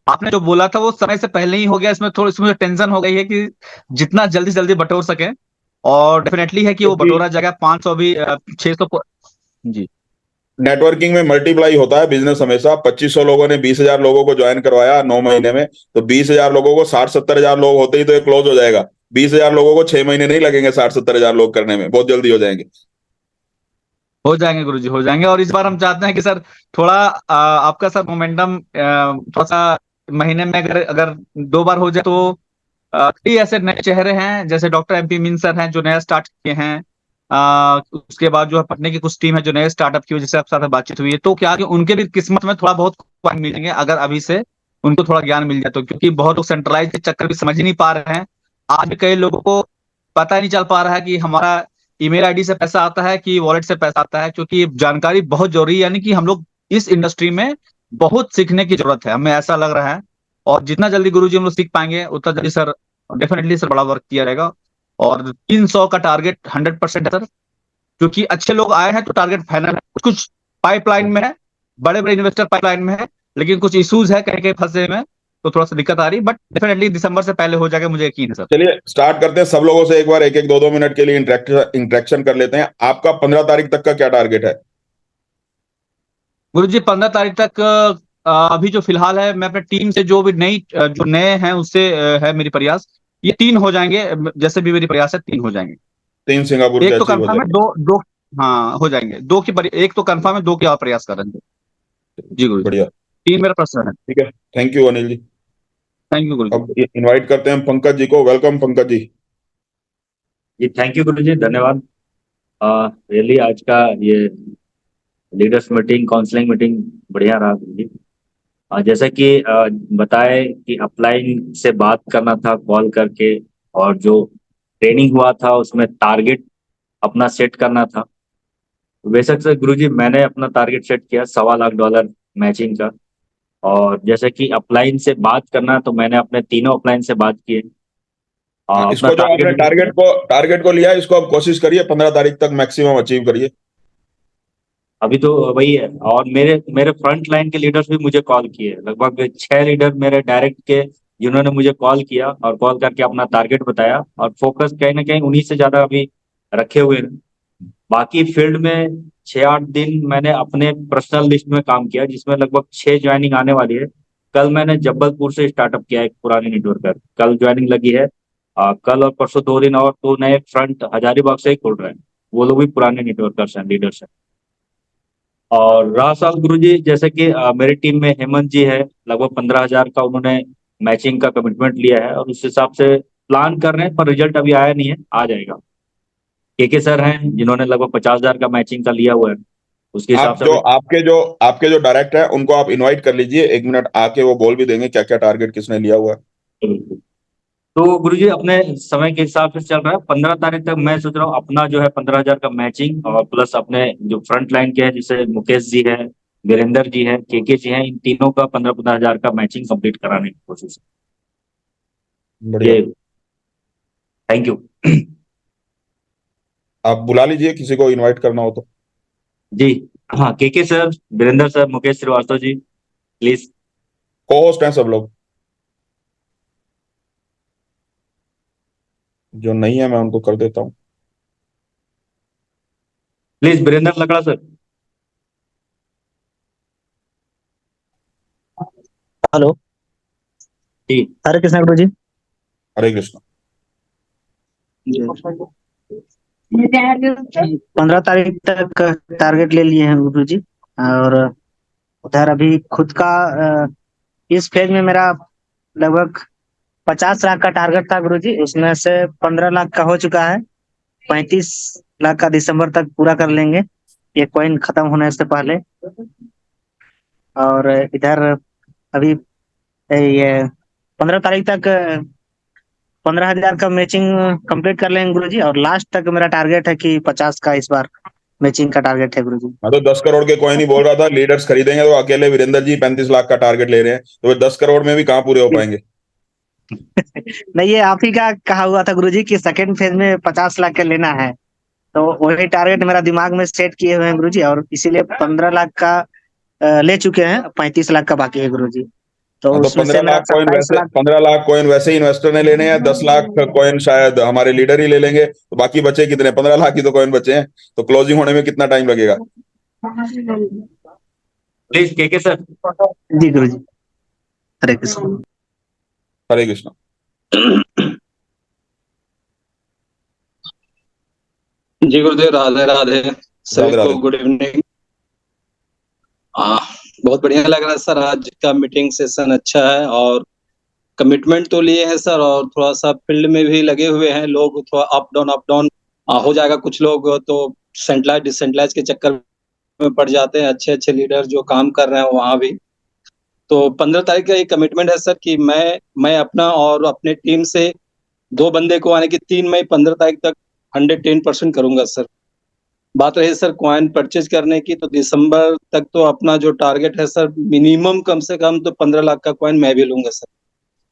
आपने जो बोला था वो समय से पहले ही हो गया। इसमें थोड़ी इसमें टेंशन हो गई है कि जितना जल्दी से जल्दी बटोर सके, और डेफिनेटली है कि वो क्योंकि बटोरा जाएगा। 500 भी 600। जी नेटवर्किंग में मल्टीप्लाई होता है बिजनेस हमेशा। 2,500 लोगों ने 20,000 लोगों को ज्वाइन करवाया 9 महीने में, तो 20,000 लोगों को 60-70,000 लोग होते ही तो ये क्लोज हो जाएगा। 20,000 लोगों को 6 महीने नहीं लगेंगे 60-70,000 लोग करने में, बहुत जल्दी हो जाएंगे। हो जाएंगे गुरुजी, हो जाएंगे। और इस बार हम चाहते हैं कि सर थोड़ा आपका सर मोमेंटम थोड़ा सा महीने में अगर अगर 2 बार हो जाए तो कई ऐसे नए चेहरे हैं, जैसे डॉक्टर एमपी मीन सर हैं जो नया स्टार्ट किए हैं। उसके बाद जो है पटने की कुछ टीम है जो नए स्टार्टअप की वजह से आपके साथ बातचीत हुई है, तो क्या कि उनके भी किस्मत में थोड़ा बहुत पॉइंट मिलेंगे अगर अभी से उनको थोड़ा ज्ञान मिल जाए तो, क्योंकि बहुत लोग सेंट्रलाइज के चक्कर भी समझ ही नहीं पा रहे हैं। आज भी कई लोगों को पता ही नहीं चल पा रहा है कि हमारा ईमेल आईडी से पैसा आता है कि वॉलेट से पैसा आता है, क्योंकि ये जानकारी बहुत जरूरी है। यानी कि हम लोग इस इंडस्ट्री में बहुत सीखने की जरूरत है, हमें ऐसा लग रहा है। और जितना जल्दी गुरुजी हम लोग सीख पाएंगे उतना जल्दी सर डेफिनेटली सर बड़ा वर्क किया रहेगा। और 300 का टारगेट 100% है सर, क्योंकि अच्छे लोग आए हैं तो टारगेट फाइनल है। कुछ कुछ पाइपलाइन में है, बड़े बड़े इन्वेस्टर पाइपलाइन में है, लेकिन कुछ इश्यूज है कहीं कहीं फंसे में, तो थोड़ा सा दिक्कत आ रही, बट डेफिनेटली दिसंबर से पहले हो जाएगा, मुझे यकीन है सर। चलिए स्टार्ट करते हैं, सब लोगों से एक बार एक एक 2-2 मिनट के लिए इंटरेक्शन कर लेते हैं। आपका 15 तारीख तक का क्या टारगेट है? गुरु जी 15 तारीख तक अभी जो फिलहाल है, मैं अपने टीम से जो भी नई जो नए हैं उससे है मेरी प्रयास, ये 3 हो जाएंगे। जैसे भी मेरी प्रयास है 3 हो जाएंगे। 3 सिंगापुर के एक तो अचीव हो कंफर्म है, जाएंगे। दो दो हाँ हो जाएंगे। एक तो कंफर्म है, 2 की और प्रयास कर रहे हैं। जी गुरु जी, बढ़िया। 3 मेरा प्रश्न है। ठीक है, thank you Anil ji. Thank you guru ji. अब इनवाइट करते हैं पंकज जी को। वेलकम पंकज जी। जी थैंक यू गुरु जी, धन्यवाद। रियली आज का ये लीडर्स मीटिंग काउंसलिंग मीटिंग बढ़िया रहा गुरु जी। जैसा कि बताए कि अपलाइन से बात करना था कॉल करके, और जो ट्रेनिंग हुआ था उसमें टारगेट अपना सेट करना था। बेशक से गुरु जी मैंने अपना टारगेट सेट किया $1.25 लाख मैचिंग का। और जैसे कि अपलाइन से बात करना, तो मैंने अपने तीनों अपलाइन से बात किए। हाँ, अपना इसको जो आपने टारगेट टारगेट को लिया है, इसको आप कोशिश करिए 15 तारीख तक मैक्सिमम अचीव करिए। अभी तो वही है। और मेरे मेरे फ्रंट लाइन के लीडर्स भी मुझे कॉल किए, लगभग 6 लीडर मेरे डायरेक्ट के, जिन्होंने मुझे कॉल किया और कॉल करके अपना टारगेट बताया। और फोकस कहीं ना कहीं उन्हीं से ज्यादा अभी रखे हुए हैं। बाकी फील्ड में 6-8 दिन मैंने अपने पर्सनल लिस्ट में काम किया, जिसमें लगभग 6 ज्वाइनिंग आने वाली है। कल मैंने जबलपुर से स्टार्टअप किया एक पुरानी नेटवर्क पर, कल ज्वाइनिंग लगी है। कल और परसों 2 दिन और 2 नए फ्रंट हजारीबाग से ही खोल रहे हैं। वो लोग भी पुराने नेटवर्कर्स हैं, लीडर्स हैं। और रहा साहब गुरु जी, जैसे कि मेरी टीम में हेमंत जी है, लगभग 15,000 का उन्होंने मैचिंग का कमिटमेंट लिया है, और उस हिसाब से प्लान कर रहे हैं, पर रिजल्ट अभी आया नहीं है, आ जाएगा। के सर हैं जिन्होंने लगभग 50,000 का मैचिंग का लिया हुआ है, उसके हिसाब आप से जो अभी। आपके जो डायरेक्ट है उनको आप इनवाइट कर लीजिए, 1 मिनट आके वो बोल भी देंगे क्या क्या टारगेट किसने लिया हुआ है। तो गुरु जी अपने समय के हिसाब से चल रहा है। 15 तारीख तक मैं सोच रहा हूँ अपना जो है 15,000 का मैचिंग, और प्लस अपने जो फ्रंट लाइन के हैं जैसे मुकेश जी है, वीरेंद्र जी है, जी हैं, इन तीनों का 15-15,000 का मैचिंग कंप्लीट कराने की कोशिश है। बढ़िया। ये थैंक यू। आप बुला लीजिए किसी को इनवाइट करना हो तो। जी हाँ, sir, Virendra sir, Mukesh Shrivastava ji, please. को होस्ट हैं सब लोग, जो नहीं है मैं उनको कर देता हूँ। Please Virendra Lakra sir. Hello. जी हरे कृष्णा गुरु जी। हरे कृष्ण। 15 तारीख तक टारगेट ले लिए हैं गुरु जी। और उधर अभी खुद का इस फेज में मेरा लगभग 50 लाख का टारगेट था गुरु जी, उसमें से 15 लाख का हो चुका है। 35 लाख का दिसंबर तक पूरा कर लेंगे, ये कॉइन खत्म होने से पहले। और इधर अभी ये 15 तारीख तक 15,000 का मैचिंग कंप्लीट कर लेंगे गुरु जी, और लास्ट तक मेरा टारगेट है कि 50 का इस बार मैचिंग का टारगेट है गुरुजी। मैं तो 10 करोड़ के कॉइन ही बोल रहा था, लीडर्स खरीदेंगे तो अकेले वीरेंद्र जी 35 लाख का टारगेट ले रहे हैं, तो वे 10 करोड़ में भी कहाँ पूरे हो पाएंगे। नहीं, ये आप ही का कहा हुआ था गुरुजी कि सेकंड फेज में 50 लाख का लेना है, तो वही टारगेट मेरा दिमाग में सेट किए हुए हैं गुरुजी, और इसीलिए 15 लाख का ले चुके हैं, 35 लाख का बाकी है गुरुजी। तो हाँ, तो उसमें पंद्रह से मेरा लाख कॉइन 27 वैसे लाख 15 लाख कॉइन वैसे ही इन्वेस्टर ने लेने हैं, 10 लाख कॉइन शायद हमारे लीडर ही ले लेंगे, तो बाकी बचे कितने, 15 लाख ही तो कॉइन बचे हैं, तो क्लोजिंग होने में कितना टाइम लगेगा। प्लीज के सर। जी गुरुजी, हरे कृष्ण। हरे कृष्णा। जी गुरुदेव, राधे राधे सभी राधे को, राधे। Good evening. बहुत बढ़िया लग रहा है सर, आज का मीटिंग सेशन अच्छा है, और कमिटमेंट तो लिए हैं सर, और थोड़ा सा फील्ड में भी लगे हुए हैं लोग, थोड़ा अप डाउन हो जाएगा। कुछ लोग तो सेंट्रलाइज डिसेंट्रलाइज के चक्कर में पड़ जाते हैं, अच्छे अच्छे लीडर जो काम कर रहे हैं वहां भी। तो 15 तारीख का एक कमिटमेंट है सर कि मैं अपना और अपने टीम से 2 बंदे को आने की 3 मई 15 तारीख तक 110% करूंगा सर। बात रही सर कॉइन परचेज करने की, तो दिसंबर तक तो अपना जो टारगेट है सर, मिनिमम कम से कम तो 15 लाख का कॉइन मैं भी लूंगा सर।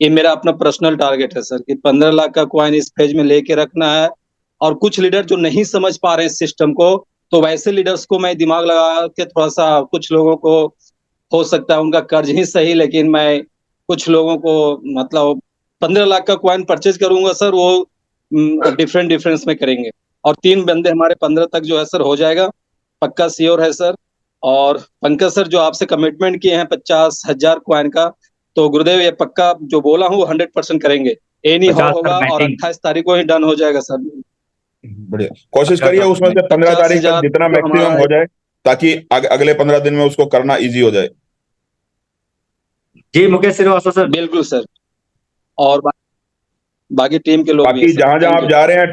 ये मेरा अपना पर्सनल टारगेट है सर कि 15 लाख का कॉइन इस पेज में लेके रखना है। और कुछ लीडर जो नहीं समझ पा रहे हैं सिस्टम को, तो वैसे लीडर्स को मैं दिमाग लगा के थोड़ा सा, कुछ लोगों को हो सकता है उनका कर्ज ही सही, लेकिन मैं कुछ लोगों को मतलब 15 लाख का कॉइन परचेज करूंगा सर, वो डिफरेंट डिफरेंस में करेंगे। और 3 बंदे हमारे 15 तक जो है सर हो जाएगा, पक्का श्योर है सर। और पंकज सर जो आपसे कमिटमेंट किए हैं 50,000 कॉइन का, तो गुरुदेव ये पक्का जो बोला हूँ वो 100% करेंगे। एनी हाउ 50 सर होगा, और मैचिंग। 28 तारीख को ही डन हो जाएगा सर। बढ़िया, कोशिश 50 करिए सर उसमें से मैचिंग। 15 तारीख तक 50,000 जितना जो मैक्सिमम हमारा, हो जाए, ताकि अगले 15 दिन में उसको करना इजी हो जाए। जी मुकेश श्रीवास्तव सर। बिल्कुल सर, और बाकी टीम के लोग भी है बाकी सर। जहां जहां थैंक आप यू। जा रहे हैं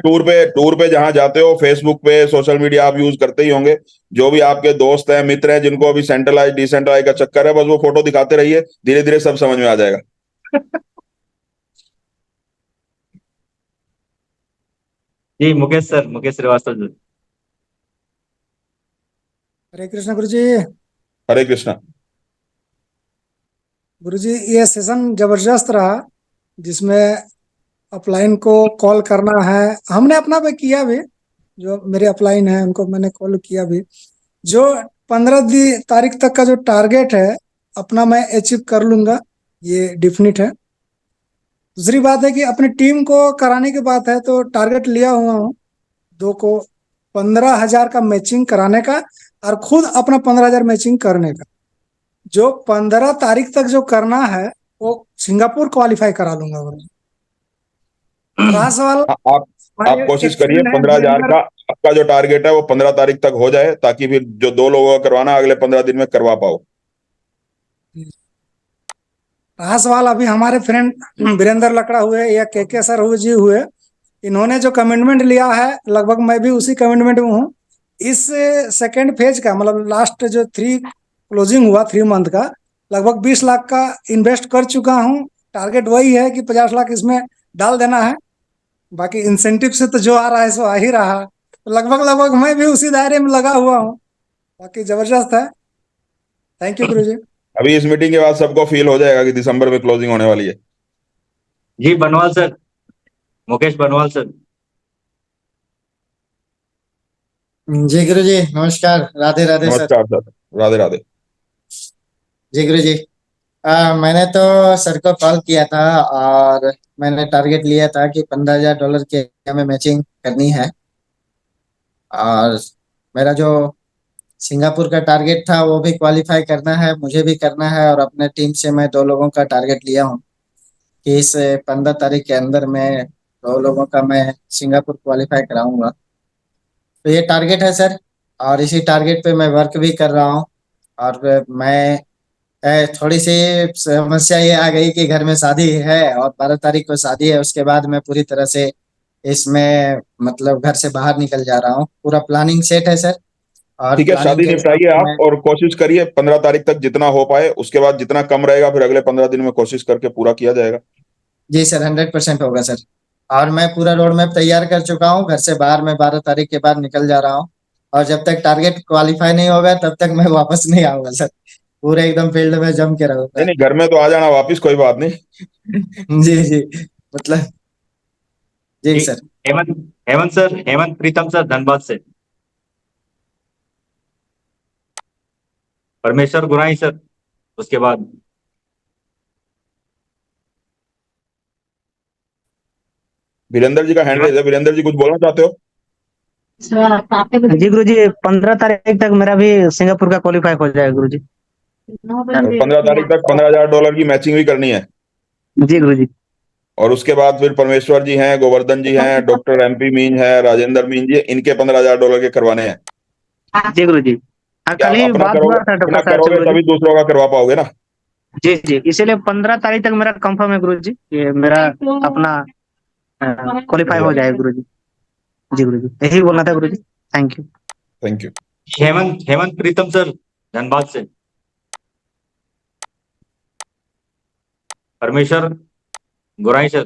टूर पे जहां जाते हो, फेसबुक पे सोशल मीडिया आप यूज करते ही होंगे, जो भी आपके दोस्त हैं मित्र हैं जिनको अभी सेंट्रलाइज डिसेंट्रलाइज का चक्कर है, बस वो फोटो दिखाते रहिए, धीरे धीरे सब समझ में आ जाएगा। जी मुकेश सर, मुकेश श्रीवास्तव जी। हरे कृष्ण गुरुजी। हरे कृष्णा। गुरुजी, ये सेशन जबरदस्त रहा, जिसमें अपलाइन को कॉल करना है, हमने अपना पे किया भी, जो मेरे अपलाइन है उनको मैंने कॉल किया भी। जो 15 तारीख तक का जो टारगेट है अपना, मैं अचीव कर लूंगा, ये डिफिनिट है। दूसरी बात है कि अपनी टीम को कराने की बात है, तो टारगेट लिया हुआ हूँ 2 को 15,000 का मैचिंग कराने का, और खुद अपना 15,000 मैचिंग करने का। जो 15 तारीख तक जो करना है वो सिंगापुर क्वालिफाई करा लूंगा गुरुजी। रहा सवाल, हाँ, आप हमारे कोशिश एक करिए फ्रेंड है 15,000 वीरेंद्र। का, आपका जो टारगेट है वो 15 तारीख तक हो जाए, ताकि फिर जो 2 लोगों का करवाना अगले 15 दिन में करवा पाओ। रहा सवाल, अभी हमारे फ्रेंड वीरेंद्र लकड़ा हुए या के सर हुए जी हुए, इन्होंने जो कमिटमेंट लिया है लगभग मैं भी उसी कमिटमेंट में हूँ। इस सेकेंड फेज का मतलब लास्ट जो 3 क्लोजिंग हुआ 3 मंथ का, लगभग 20 लाख का इन्वेस्ट कर चुका हूँ। टारगेट वही है कि 50 लाख इसमें डाल देना है। बाकी इंसेंटिव से तो जो आ रहा है सो आ ही रहा, तो लगभग लगभग मैं भी उसी दायरे में लगा हुआ हूँ। बाकी जबरदस्त है। थैंक यू गुरुजी। अभी इस मीटिंग के बाद सबको फील हो जाएगा कि दिसंबर में क्लोजिंग होने वाली है। जी बनवाल सर, मुकेश बनवाल सर। जी गुरु जी, नमस्कार, राधे राधे सर। नमस्कार सर, राधे राधे। जी गुरु जी, मैंने तो सर को कॉल किया था, और मैंने टारगेट लिया था कि $15,000 की हमें मैचिंग करनी है। और मेरा जो सिंगापुर का टारगेट था वो भी क्वालिफाई करना है, मुझे भी करना है, और अपने टीम से मैं 2 लोगों का टारगेट लिया हूँ कि इस 15 तारीख के अंदर मैं 2 लोगों का मैं सिंगापुर क्वालिफाई कराऊंगा। तो ये टारगेट है सर, और इसी टारगेट पे मैं वर्क भी कर रहा हूँ। और मैं थोड़ी सी समस्या ये आ गई कि घर में शादी है, और 12 तारीख को शादी है, उसके बाद मैं पूरी तरह से इसमें मतलब घर से बाहर निकल जा रहा हूँ। पूरा प्लानिंग सेट है सर, और ठीक है, प्लानिंग शादी के हिसाब निपटाइए से आप, मैं। और कोशिश करिए 15 तारीख तक जितना हो पाए, उसके बाद जितना कम रहेगा फिर अगले 15 दिन में कोशिश करके पूरा किया जाएगा। जी सर, 100% होगा सर। और मैं पूरा रोड मैप तैयार कर चुका हूँ, घर से बाहर मैं 12 तारीख के बाद निकल जा रहा हूँ। और जब तक टारगेट क्वालिफाई नहीं होगा तब तक मैं वापस नहीं आऊंगा सर। पूरे एकदम फील्ड में जम के रहूंगा। नहीं नहीं, घर में तो आ जाना वापिस, कोई बात नहीं। जी जी, मतलब जी जी, sir. Hemant Hemant sir, Hemant Pritam sir Dhanbad से। परमेश्वर गुराई सर उसके बाद। वीरेंद्र जी का हैंड रेज है, वीरेंद्र जी कुछ बोलना चाहते हो? जी गुरु जी, 15 तारीख तक मेरा भी सिंगापुर का क्वालिफाई हो जाएगा गुरु जी। और 15 तारीख तक $15,000 की मैचिंग भी करनी है। जी गुरु जी। और उसके बाद फिर परमेश्वर जी हैं, गोवर्धन जी हैं, डॉक्टर MP मीन है, राजेंद्र मीन जी, इनके $15,000 के करवाने हैं। जी गुरु जी। हाँ, क्या कल आप ही अपना बात हुआ करोगे, था अपना डॉक्टर साहब से करोगे गुरु जी। तभी दूसरों का करवा पाओगे ना। जी जी, इसीलिए 15 तारीख तक मेरा कंफर्म है गुरु जी, ये मेरा अपना क्वालिफाई हो जाएगा गुरु जी। जी गुरु जी, यही बोलना था guru ji. Thank you. Thank you. Hemant Hemant Pritam sir Dhanbad से। परमेश्वर गुराई सर।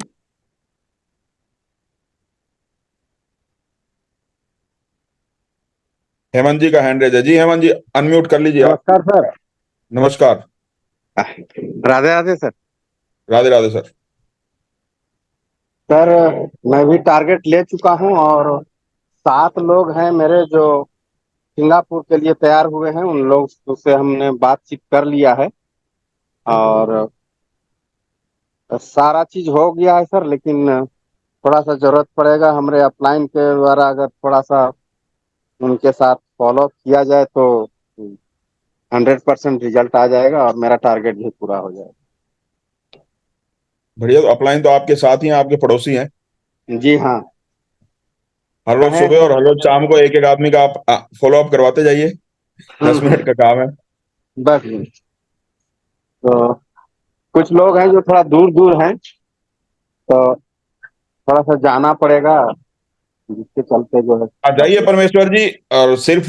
हेमंत जी का हैंड रेज है। जी हेमंत जी, अनम्यूट कर लीजिए आप। नमस्कार सर। नमस्कार। Radhe Radhe sir. Radhe Radhe sir. Sir, मैं भी टारगेट ले चुका हूं और 7 लोग हैं मेरे जो सिंगापुर के लिए तैयार हुए हैं। उन लोग से हमने बातचीत कर लिया है और सारा चीज हो गया है सर। लेकिन थोड़ा सा जरूरत पड़ेगा हमारे अपलाइन के द्वारा, अगर थोड़ा सा उनके साथ फॉलो किया जाए तो 100% रिजल्ट आ जाएगा और मेरा टारगेट भी पूरा हो जाएगा। बढ़िया, तो अपलाइन तो आपके साथ ही हैं, आपके पड़ोसी हैं। जी हाँ। हर रोज कहें सुबह और हर रोज शाम को एक एक आदमी का आप फॉलो अप करवाते जाइए। 10 मिनट का काम है। बस। तो कुछ लोग हैं जो थोड़ा दूर दूर हैं, तो थोड़ा सा जाना पड़ेगा, जिसके चलते जो है। आप जाइए परमेश्वर जी। और सिर्फ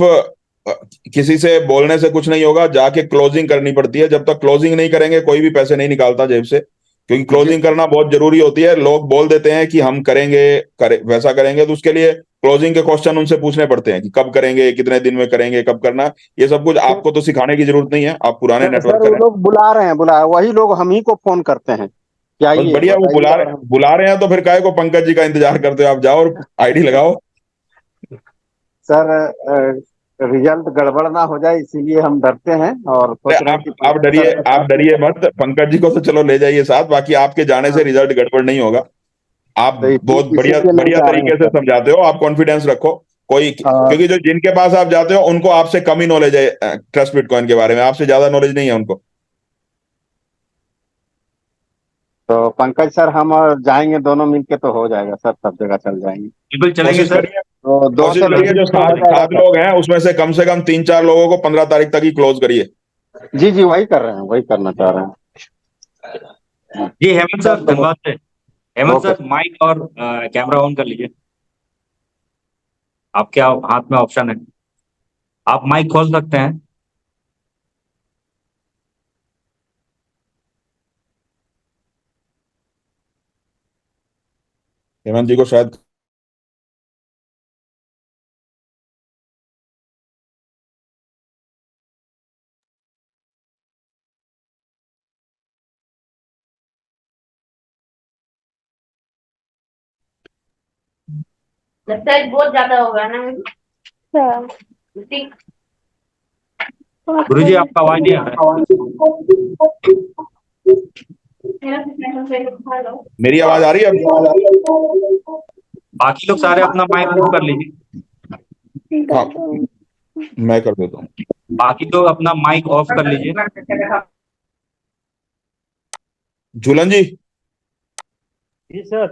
किसी से बोलने से कुछ नहीं होगा, जाके क्लोजिंग करनी पड़ती है। जब तक क्लोजिंग नहीं करेंगे कोई भी पैसे नहीं निकालता जेब से, क्योंकि जी क्लोजिंग करना बहुत जरूरी होती है। लोग बोल देते हैं कि हम करेंगे, वैसा करेंगे, तो उसके लिए क्लोजिंग के क्वेश्चन उनसे पूछने पड़ते हैं कि कब करेंगे, कितने दिन में करेंगे, कब करना। ये सब कुछ आपको तो सिखाने की जरूरत नहीं है, आप पुराने सर, नेटवर्कर वो हैं। लोग बुला रहे हैं, वही लोग हम ही को फोन करते हैं कि बस आइए बढ़िया, वो बताइए और हम। बुला रहे हैं तो फिर काहे को पंकज जी का इंतजार करते हो? आप जाओ और आईडी लगाओ। सर, रिजल्ट गड़बड़ ना हो जाए इसीलिए हम डरते हैं और अरे सोच रहे हैं कि आप पंकज डरिए, सर के आप साथ डरिए मत। पंकज जी को तो चलो ले जाइए साथ, बाकी आपके जाने से हाँ, रिजल्ट गड़बड़ नहीं होगा। आप तो बहुत बढ़िया इसीलिए नहीं बढ़िया जा रहे हैं तरीके से सर। समझाते हो, आप कॉन्फिडेंस रखो। कोई, और क्योंकि जो जिनके पास आप जाते हो उनको आपसे कम ही नॉलेज है ट्रस्ट बिटकॉइन के बारे में, आपसे ज्यादा नॉलेज नहीं है उनको। तो पंकज सर, हम और जाएंगे दोनों मिलके तो हो जाएगा सर, सब जगह चल जाएंगे। बिल्कुल चलेंगे कोशिश सर। करिए, तो 2 से जो 20 हो सात जाएगा सात सर। लोग हैं उसमें से कम 3-4 लोगों को 15 तारीख तक ही क्लोज करिए। जी जी, वही कर रहे हैं, वही करना चाह रहे हैं। जी हेमंत सर धनबाद से। हेमंत ओके। सर माइक और कैमरा ऑन कर लीजिए। आपके हाथ में ऑप्शन है, आप माइक खोल सकते हैं। हेमंत जी को शायद लगता है बहुत ज्यादा होगा ना। गुरु जी आपका आवाज नहीं आ रहा मेरी आवाज आ रही है अब? है। बाकी लोग सारे अपना माइक ऑफ कर लीजिए। हाँ, मैं कर देता हूँ। बाकी लोग अपना माइक ऑफ कर लीजिए। झूलन जी। जी सर।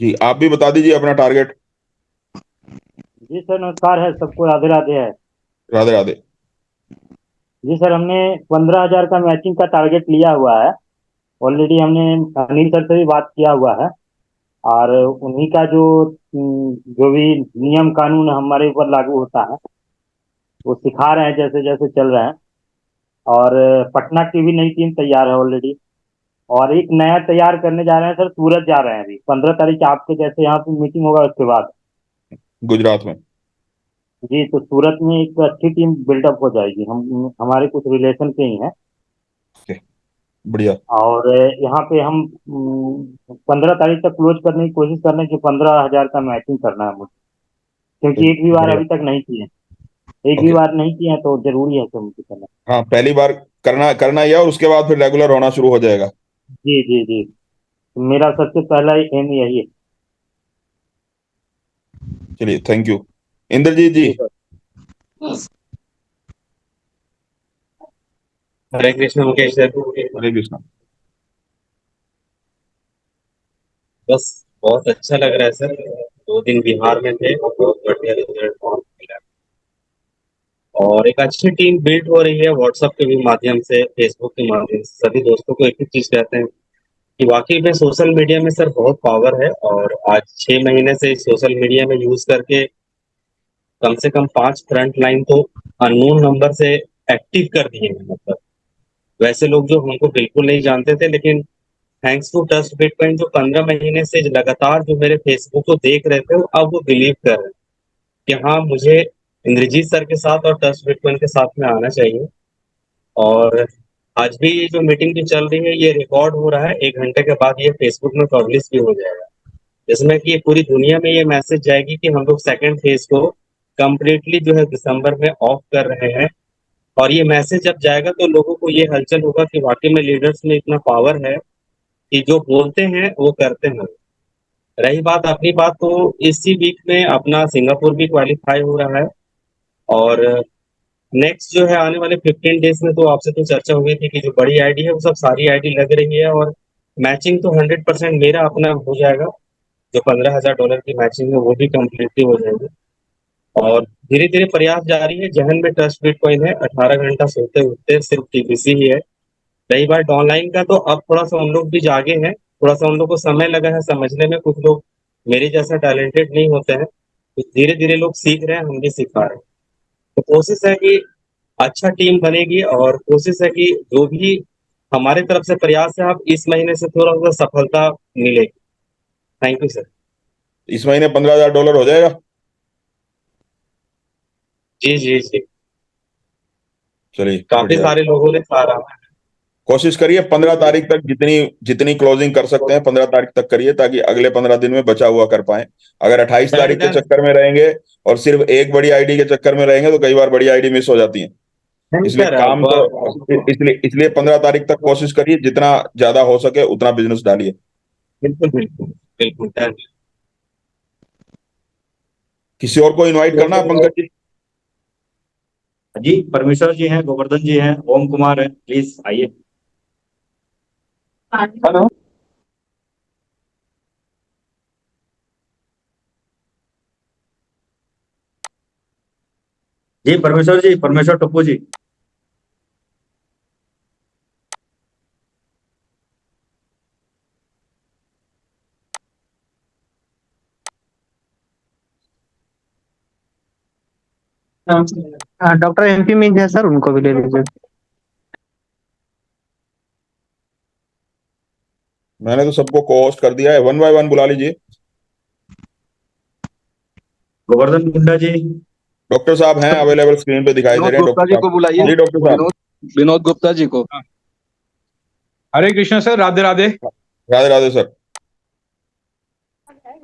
जी आप भी बता दीजिए अपना टारगेट। जी सर, नमस्कार है सबको, राधे राधे है। राधे राधे। जी सर, हमने 15,000 का मैचिंग का टारगेट लिया हुआ है। ऑलरेडी हमने अनिल सर से भी बात किया हुआ है और उन्हीं का जो भी नियम कानून हमारे ऊपर लागू होता है वो सिखा रहे हैं जैसे जैसे चल रहे हैं। और पटना की भी नई टीम तैयार है ऑलरेडी, और एक नया तैयार करने जा रहे हैं सर, सूरत जा रहे हैं अभी। 15 तारीख आपके जैसे यहाँ पे मीटिंग होगा उसके बाद। गुजरात में। जी, तो सूरत में एक अच्छी टीम बिल्डअप हो जाएगी। हम हमारे कुछ रिलेशन के ही हैं ओके, बढ़िया। और यहाँ पे हम 15 तारीख तक क्लोज करने की कोशिश कर रहे हैं कि 15,000 का मैचिंग करना है मुझे, क्योंकि एक भी बार बढ़िया। अभी तक नहीं किए। एक भी ओके। बार नहीं किए हैं तो जरूरी है कि मुझे करना। हाँ, पहली बार करना करना ही है, और उसके बाद फिर रेगुलर होना शुरू हो जाएगा। जी जी जी, तो मेरा सबसे पहला एम यही है। चलिए, थैंक यू। इंद्रजीत जी। जी सर। हरे कृष्ण मुकेश सर। हरे कृष्णा। बस बहुत अच्छा लग रहा है सर। 2 दिन बिहार में थे, बहुत बढ़िया रिजल्ट मिला और एक अच्छी टीम बिल्ड हो रही है व्हाट्सएप के भी माध्यम से, फेसबुक के माध्यम से। सभी दोस्तों को एक ही चीज कहते हैं कि वाकई में सोशल मीडिया में सर बहुत पावर है, और आज 6 महीने से सोशल मीडिया में यूज करके कम से कम 5 फ्रंट लाइन तो अननोन नंबर से एक्टिव कर दिए हैं। मतलब वैसे लोग जो हमको बिल्कुल नहीं जानते थे, लेकिन थैंक्स टू ट्रस्ट बिटकॉइन जो 15 महीने से लगातार जो मेरे फेसबुक को देख रहे थे, अब वो बिलीव कर रहे हैं कि हाँ, मुझे इंद्रजीत सर के साथ और ट्रस्ट बिटकॉइन के साथ में आना चाहिए। और आज भी ये जो मीटिंग भी चल रही है, ये रिकॉर्ड हो रहा है, 1 घंटे के बाद ये फेसबुक में पब्लिश भी हो जाएगा, जिसमें कि पूरी दुनिया में ये मैसेज जाएगी कि हम लोग सेकंड फेज को कंप्लीटली जो है दिसंबर में ऑफ कर रहे हैं। और ये मैसेज जब जाएगा तो लोगों को ये हलचल होगा कि वाकई में लीडर्स में इतना पावर है कि जो बोलते हैं वो करते हैं। रही बात अपनी बात, तो इसी वीक में अपना सिंगापुर भी क्वालिफाई हो रहा है, और नेक्स्ट जो है आने वाले 15 डेज में, तो आपसे तो चर्चा हुई थी कि जो बड़ी आईडी है वो सब सारी आईडी लग रही है, और मैचिंग तो 100% मेरा अपना हो जाएगा। जो $15,000 की मैचिंग है वो भी कम्प्लीटली हो जाएगी, और धीरे धीरे प्रयास जारी है। जहन में ट्रस्ट बिटकॉइन है, 18 घंटा सोते उठते सिर्फ टीपीसी ही है। रही बात ऑनलाइन का, तो अब थोड़ा सा उन लोग भी जागे हैं, थोड़ा सा उन लोग को समय लगा है समझने में। कुछ लोग मेरे जैसा टैलेंटेड नहीं होते हैं, तो धीरे धीरे लोग सीख रहे हैं, हम भी सिखा रहे हैं। तो कोशिश है कि अच्छा टीम बनेगी, और कोशिश है कि जो भी हमारे तरफ से प्रयास है, आप इस महीने से थोड़ा सा सफलता मिलेगी। Thank you sir. इस महीने $15,000 हो जाएगा। जी जी जी, चलिए, काफी बढ़िया। सारे लोगों ने सराहा। कोशिश करिए 15 तारीख तक जितनी जितनी क्लोजिंग कर सकते हैं 15 तारीख तक करिए, ताकि अगले 15 दिन में बचा हुआ कर पाए। अगर 28 तारीख के डन चक्कर में रहेंगे और सिर्फ एक बड़ी आईडी के चक्कर में रहेंगे, तो कई बार बड़ी आईडी मिस हो जाती है। डन इसलिए सर। काम अब तो इसलिए 15 तारीख तक कोशिश करिए, जितना ज्यादा हो सके उतना बिजनेस डालिए। बिल्कुल बिल्कुल बिल्कुल डन। किसी और को इनवाइट करना है, पंकज जी? जी, परमेश्वर जी हैं, गोवर्धन जी हैं, ओम कुमार है, प्लीज आइए। हेलो। जी परमेश्वर जी, परमेश्वर टप्पू जी। डॉक्टर एमपी मिंज है सर, उनको भी ले लीजिए। मैंने तो सबको को होस्ट कर दिया है, 1 बाय 1 बुला लीजिए। गोवर्धन मुंडा जी। डॉक्टर साहब हैं अवेलेबल, स्क्रीन पे दिखाई दे विनोद रहे हैं गुप्ता डॉक्टर जी साहब। को बुलाइए। जी डॉक्टर साहब। विनोद गुप्ता जी को। हरे कृष्ण सर, राधे राधे। राधे राधे सर।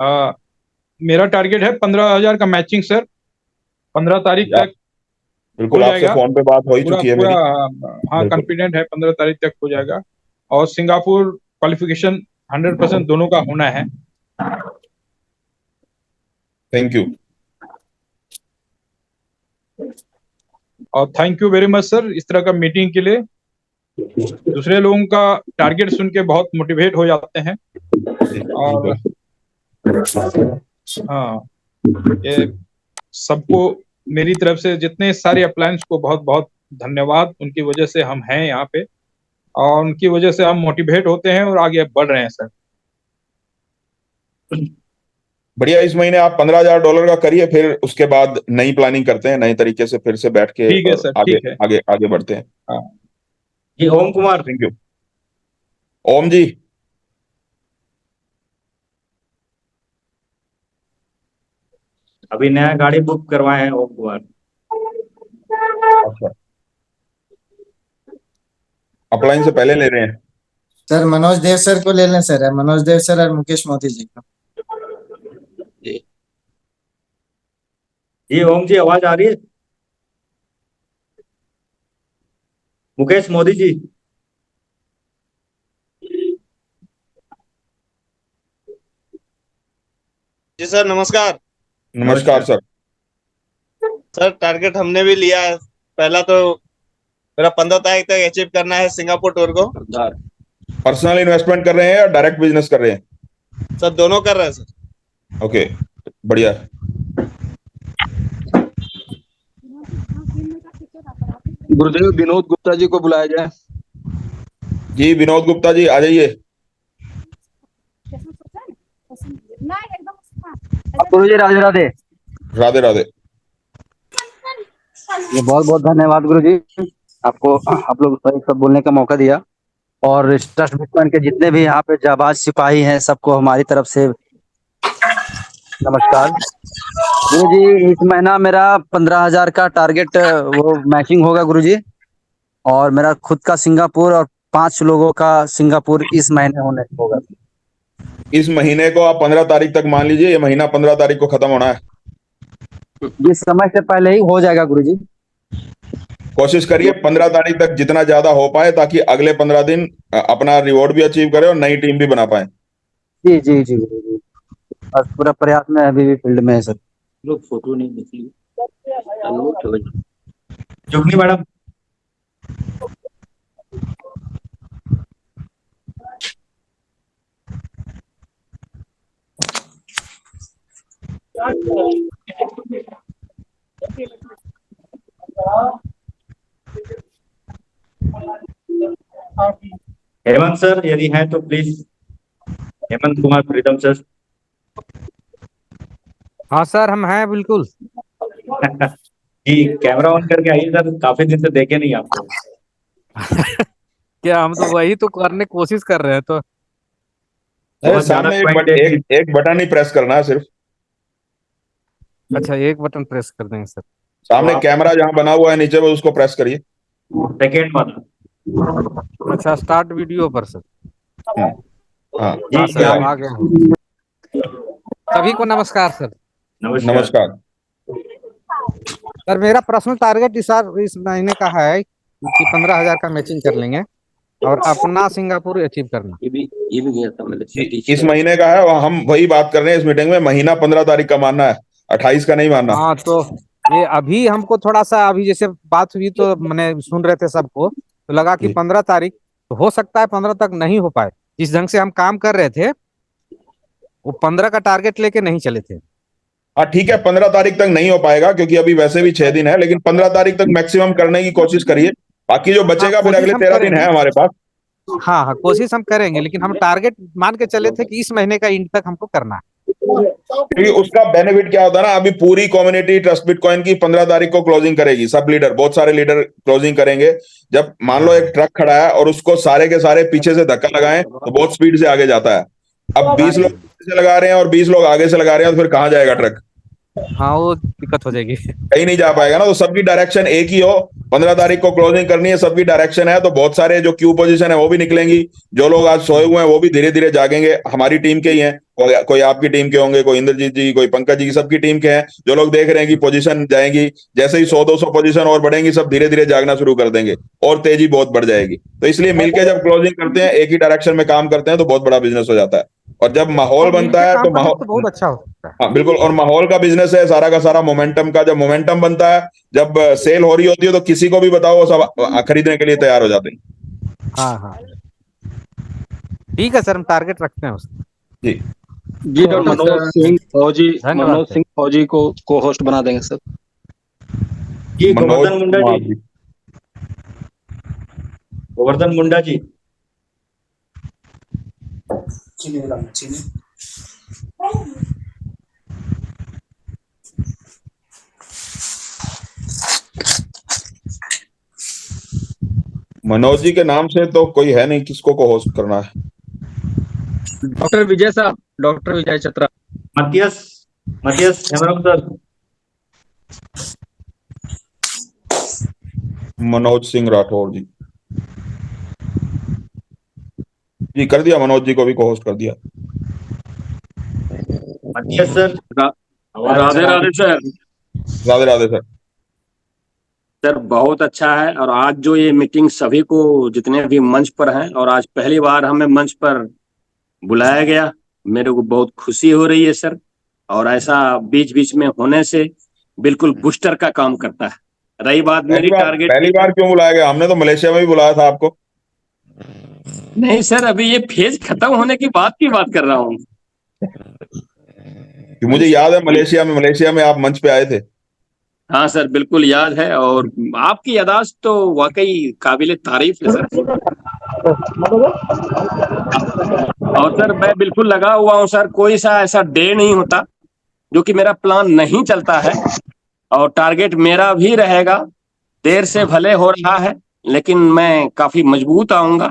आ, मेरा टारगेट है 15,000 का मैचिंग सर, 15 तारीख या, तक हो बिल्कुल, आपसे जाएगा। फोन पे बात हो ही पूरा चुकी है पूरा मेरी। हाँ, बिल्कुल। कॉन्फिडेंट है 15 तारीख तक हो जाएगा। और सिंगापुर क्वालिफिकेशन 100% दोनों का होना है। Thank you. और thank you very much sir, इस तरह का मीटिंग के लिए। दूसरे लोगों का टारगेट सुन के बहुत मोटिवेट हो जाते हैं। और हाँ, ये सबको मेरी तरफ से जितने सारे अप्लायंस को बहुत बहुत धन्यवाद। उनकी वजह से हम हैं यहाँ पे, और उनकी वजह से हम मोटिवेट होते हैं और आगे बढ़ रहे हैं सर। बढ़िया। इस महीने आप $15,000 का करिए, फिर उसके बाद नई प्लानिंग करते हैं, नए तरीके से फिर से बैठ के ठीक है और सर, आगे ठीक है। आगे आगे बढ़ते हैं। हाँ, जी ओम कुमार। Thank you. ओम जी। अभी नया गाड़ी बुक करवाए हैं ओम कुमार। अच्छा, अपलाइन से पहले ले रहे हैं? सर मनोज देव सर को ले लें सर, मनोज देव सर और मुकेश मोदी जी को। जी ओम जी, आवाज आ रही है? मुकेश मोदी जी। जी सर नमस्कार। नमस्कार सर। सर टारगेट हमने भी लिया है। पहला तो मेरा 15 तारीख तक अचीव करना है सिंगापुर टूर को। पर्सनल इन्वेस्टमेंट कर रहे हैं या डायरेक्ट बिजनेस कर रहे हैं? सर दोनों कर रहे हैं सर। ओके, बढ़िया। गुरुदेव विनोद गुप्ता जी को बुलाया जाए। जी विनोद गुप्ता जी आ जाइए। गुरु जी राधे राधे। राधे राधे। बहुत बहुत धन्यवाद गुरु जी, आपको आप लोग सब बोलने का मौका दिया। और इस ट्रस्ट बिटकॉइन के जितने भी यहाँ पे जाबाज सिपाही हैं सबको हमारी तरफ से नमस्कार। गुरु जी इस महीना मेरा 15,000 का टारगेट वो मैचिंग होगा गुरु जी, और मेरा खुद का सिंगापुर और 5 लोगों का सिंगापुर इस महीने होने होगा। इस महीने को आप 15 तारीख तक मान लीजिए, ये महीना 15 तारीख को खत्म होना है। इस समय से पहले ही हो जाएगा गुरु जी। कोशिश करिए 15 तारीख तक जितना ज्यादा हो पाए, ताकि अगले 15 दिन अपना रिवॉर्ड भी अचीव करें और नई टीम भी बना पाए। जी जी जी गुरु जी, और पूरा प्रयास में अभी भी फील्ड में है सर। लोग फोटो नहीं निकली। जुगनी मैडम। हेमंत सर यदि हैं तो please, Hemant Kumar Pritam sir. हाँ सर हम हैं बिल्कुल। जी कैमरा ऑन करके आइए सर, काफी दिन से देखे नहीं आपको। क्या हम तो वही तो करने की कोशिश कर रहे हैं तो। अरे सामने एक बटन ही प्रेस करना है सिर्फ। अच्छा एक बटन प्रेस कर देंगे सर। सामने कैमरा जहां बना हुआ है नीचे वो उसको प्रेस करिए। सेकेंड वाला। अच्छा स्टार्ट वीडियो पर सर। हाँ सर हम आ गए हैं। सभी को नमस्कार सर। नमस्कार। सर मेरा पर्सनल टारगेट इस महीने का है कि 15,000 का मैचिंग कर लेंगे और अपना सिंगापुर अचीव करना। ये भी गया था मैंने। इस महीने का है और हम वही बात कर रहे हैं इस मीटिंग में। महीना 15 तारीख का मानना है, 28 का नहीं मानना। हाँ तो ये अभी हमको थोड़ा सा अभी जैसे बात हुई तो मैंने सुन रहे थे सबको, तो लगा कि 15 तारीख तो हो सकता है 15 तक नहीं हो पाए। जिस ढंग से हम काम कर रहे थे वो 15 का टारगेट लेके नहीं चले थे। हाँ ठीक है, 15 तारीख तक नहीं हो पाएगा क्योंकि अभी वैसे भी 6 दिन है, लेकिन 15 तारीख तक मैक्सिमम करने की कोशिश करिए। बाकी जो बचेगा फिर अगले 13 दिन है हमारे पास। हाँ हाँ कोशिश हम करेंगे, लेकिन हम टारगेट मान के चले थे कि इस महीने का एंड तक हमको करना है। क्योंकि उसका बेनिफिट क्या होता है ना, अभी पूरी कम्युनिटी ट्रस्ट बिटकॉइन की 15 तारीख को क्लोजिंग करेगी। सब लीडर, बहुत सारे लीडर क्लोजिंग करेंगे। जब मान लो एक ट्रक खड़ा है और उसको सारे के सारे पीछे से धक्का लगाएं तो बहुत स्पीड से आगे जाता है। अब 20 लोग पीछे से लगा रहे हैं और 20 लोग आगे से लगा रहे हैं तो फिर कहाँ जाएगा ट्रक? हाँ वो दिक्कत हो जाएगी, कहीं नहीं जा पाएगा ना। तो सबकी डायरेक्शन एक ही हो। 15 तारीख को क्लोजिंग करनी है, सबकी डायरेक्शन है, तो बहुत सारे जो क्यू पोजीशन है वो भी निकलेंगी। जो लोग आज सोए हुए हैं वो भी धीरे धीरे जागेंगे। हमारी टीम के ही हैं, कोई आपकी टीम के होंगे, कोई इंद्रजीत जी, कोई पंकज जी, सबकी टीम के हैं। जो लोग देख रहे हैं कि पोजीशन जाएंगी, जैसे ही 100-200 पोजीशन और बढ़ेंगी, सब धीरे धीरे जागना शुरू कर देंगे और तेजी बहुत बढ़ जाएगी। तो इसलिए मिलकर जब क्लोजिंग करते हैं, एक ही डायरेक्शन में काम करते हैं, तो बहुत बड़ा बिजनेस हो जाता है। और जब माहौल बनता है तो माहौल बहुत अच्छा होता है। हाँ बिल्कुल, और माहौल का बिजनेस है सारा का सारा मोमेंटम का। जब मोमेंटम बनता है, जब सेल हो रही होती है, तो किसी को भी बताओ वो सब खरीदने के लिए तैयार हो जाते हैं। हाँ हाँ ठीक है सर, हम टारगेट रखते हैं उसका। जी जी मनोज सिंह फौजी को होस्ट बना देंगे सर। जी गोवर्धन मुंडा जी, गोवर्धन मुंडा जी। मनोज जी के नाम से तो कोई है नहीं, किसको को होस्ट करना है? डॉक्टर विजय साहब, डॉक्टर विजय चतरा। मतियस मतियस हेमरम सर। मनोज सिंह राठौर जी। जी कर दिया, मनोज जी को भी को होस्ट कर दिया। Matthias sir. Radhe Radhe sir. Radhe Radhe sir. Sir बहुत अच्छा है, और आज जो ये मीटिंग सभी को जितने भी मंच पर हैं, और आज पहली बार हमें मंच पर बुलाया गया, मेरे को बहुत खुशी हो रही है सर। और ऐसा बीच बीच में होने से बिल्कुल बूस्टर का काम करता है। रही बात मेरी टारगेट पहली की, बार क्यों बुलाया गया? हमने तो मलेशिया में भी बुलाया था आपको। नहीं सर, अभी ये फेज खत्म होने की बात कर रहा हूँ। कि मुझे याद है मलेशिया में आप मंच पे आए थे। हाँ सर बिल्कुल याद है, और आपकी याददाश्त तो वाकई काबिले तारीफ है सर। और सर मैं बिल्कुल लगा हुआ हूँ सर, कोई सा ऐसा डे नहीं होता जो कि मेरा प्लान नहीं चलता है, और टारगेट मेरा भी रहेगा। देर से भले हो रहा है, लेकिन मैं काफी मजबूत आऊंगा,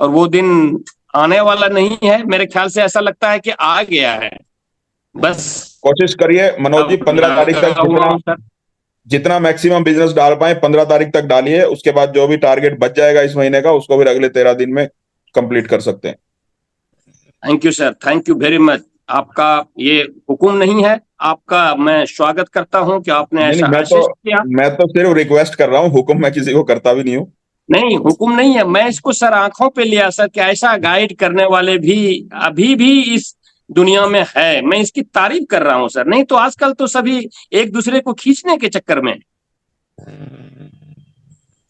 और वो दिन आने वाला नहीं है, मेरे ख्याल से ऐसा लगता है कि आ गया है। बस कोशिश करिए मनोज जी, 15 तारीख तक जितना मैक्सिमम बिजनेस डाल पाए 15 तारीख तक डालिए। उसके बाद जो भी टारगेट बच जाएगा इस महीने का, उसको भी अगले 13 दिन में कंप्लीट कर सकते हैं। Thank you sir, thank you very much. आपका ये हुक्म नहीं है, आपका मैं स्वागत करता हूं कि आपने नहीं ऐसा नहीं, आशीष किया। मैं तो सिर्फ रिक्वेस्ट कर रहा हूँ, हुक्म मैं किसी को करता भी नहीं हूँ। नहीं हुक्म नहीं है, मैं इसको सर आंखों पे लिया सर कि ऐसा गाइड करने वाले भी अभी भी इस दुनिया में है। मैं इसकी तारीफ कर रहा हूं सर, नहीं तो आजकल तो सभी एक दूसरे को खींचने के चक्कर में।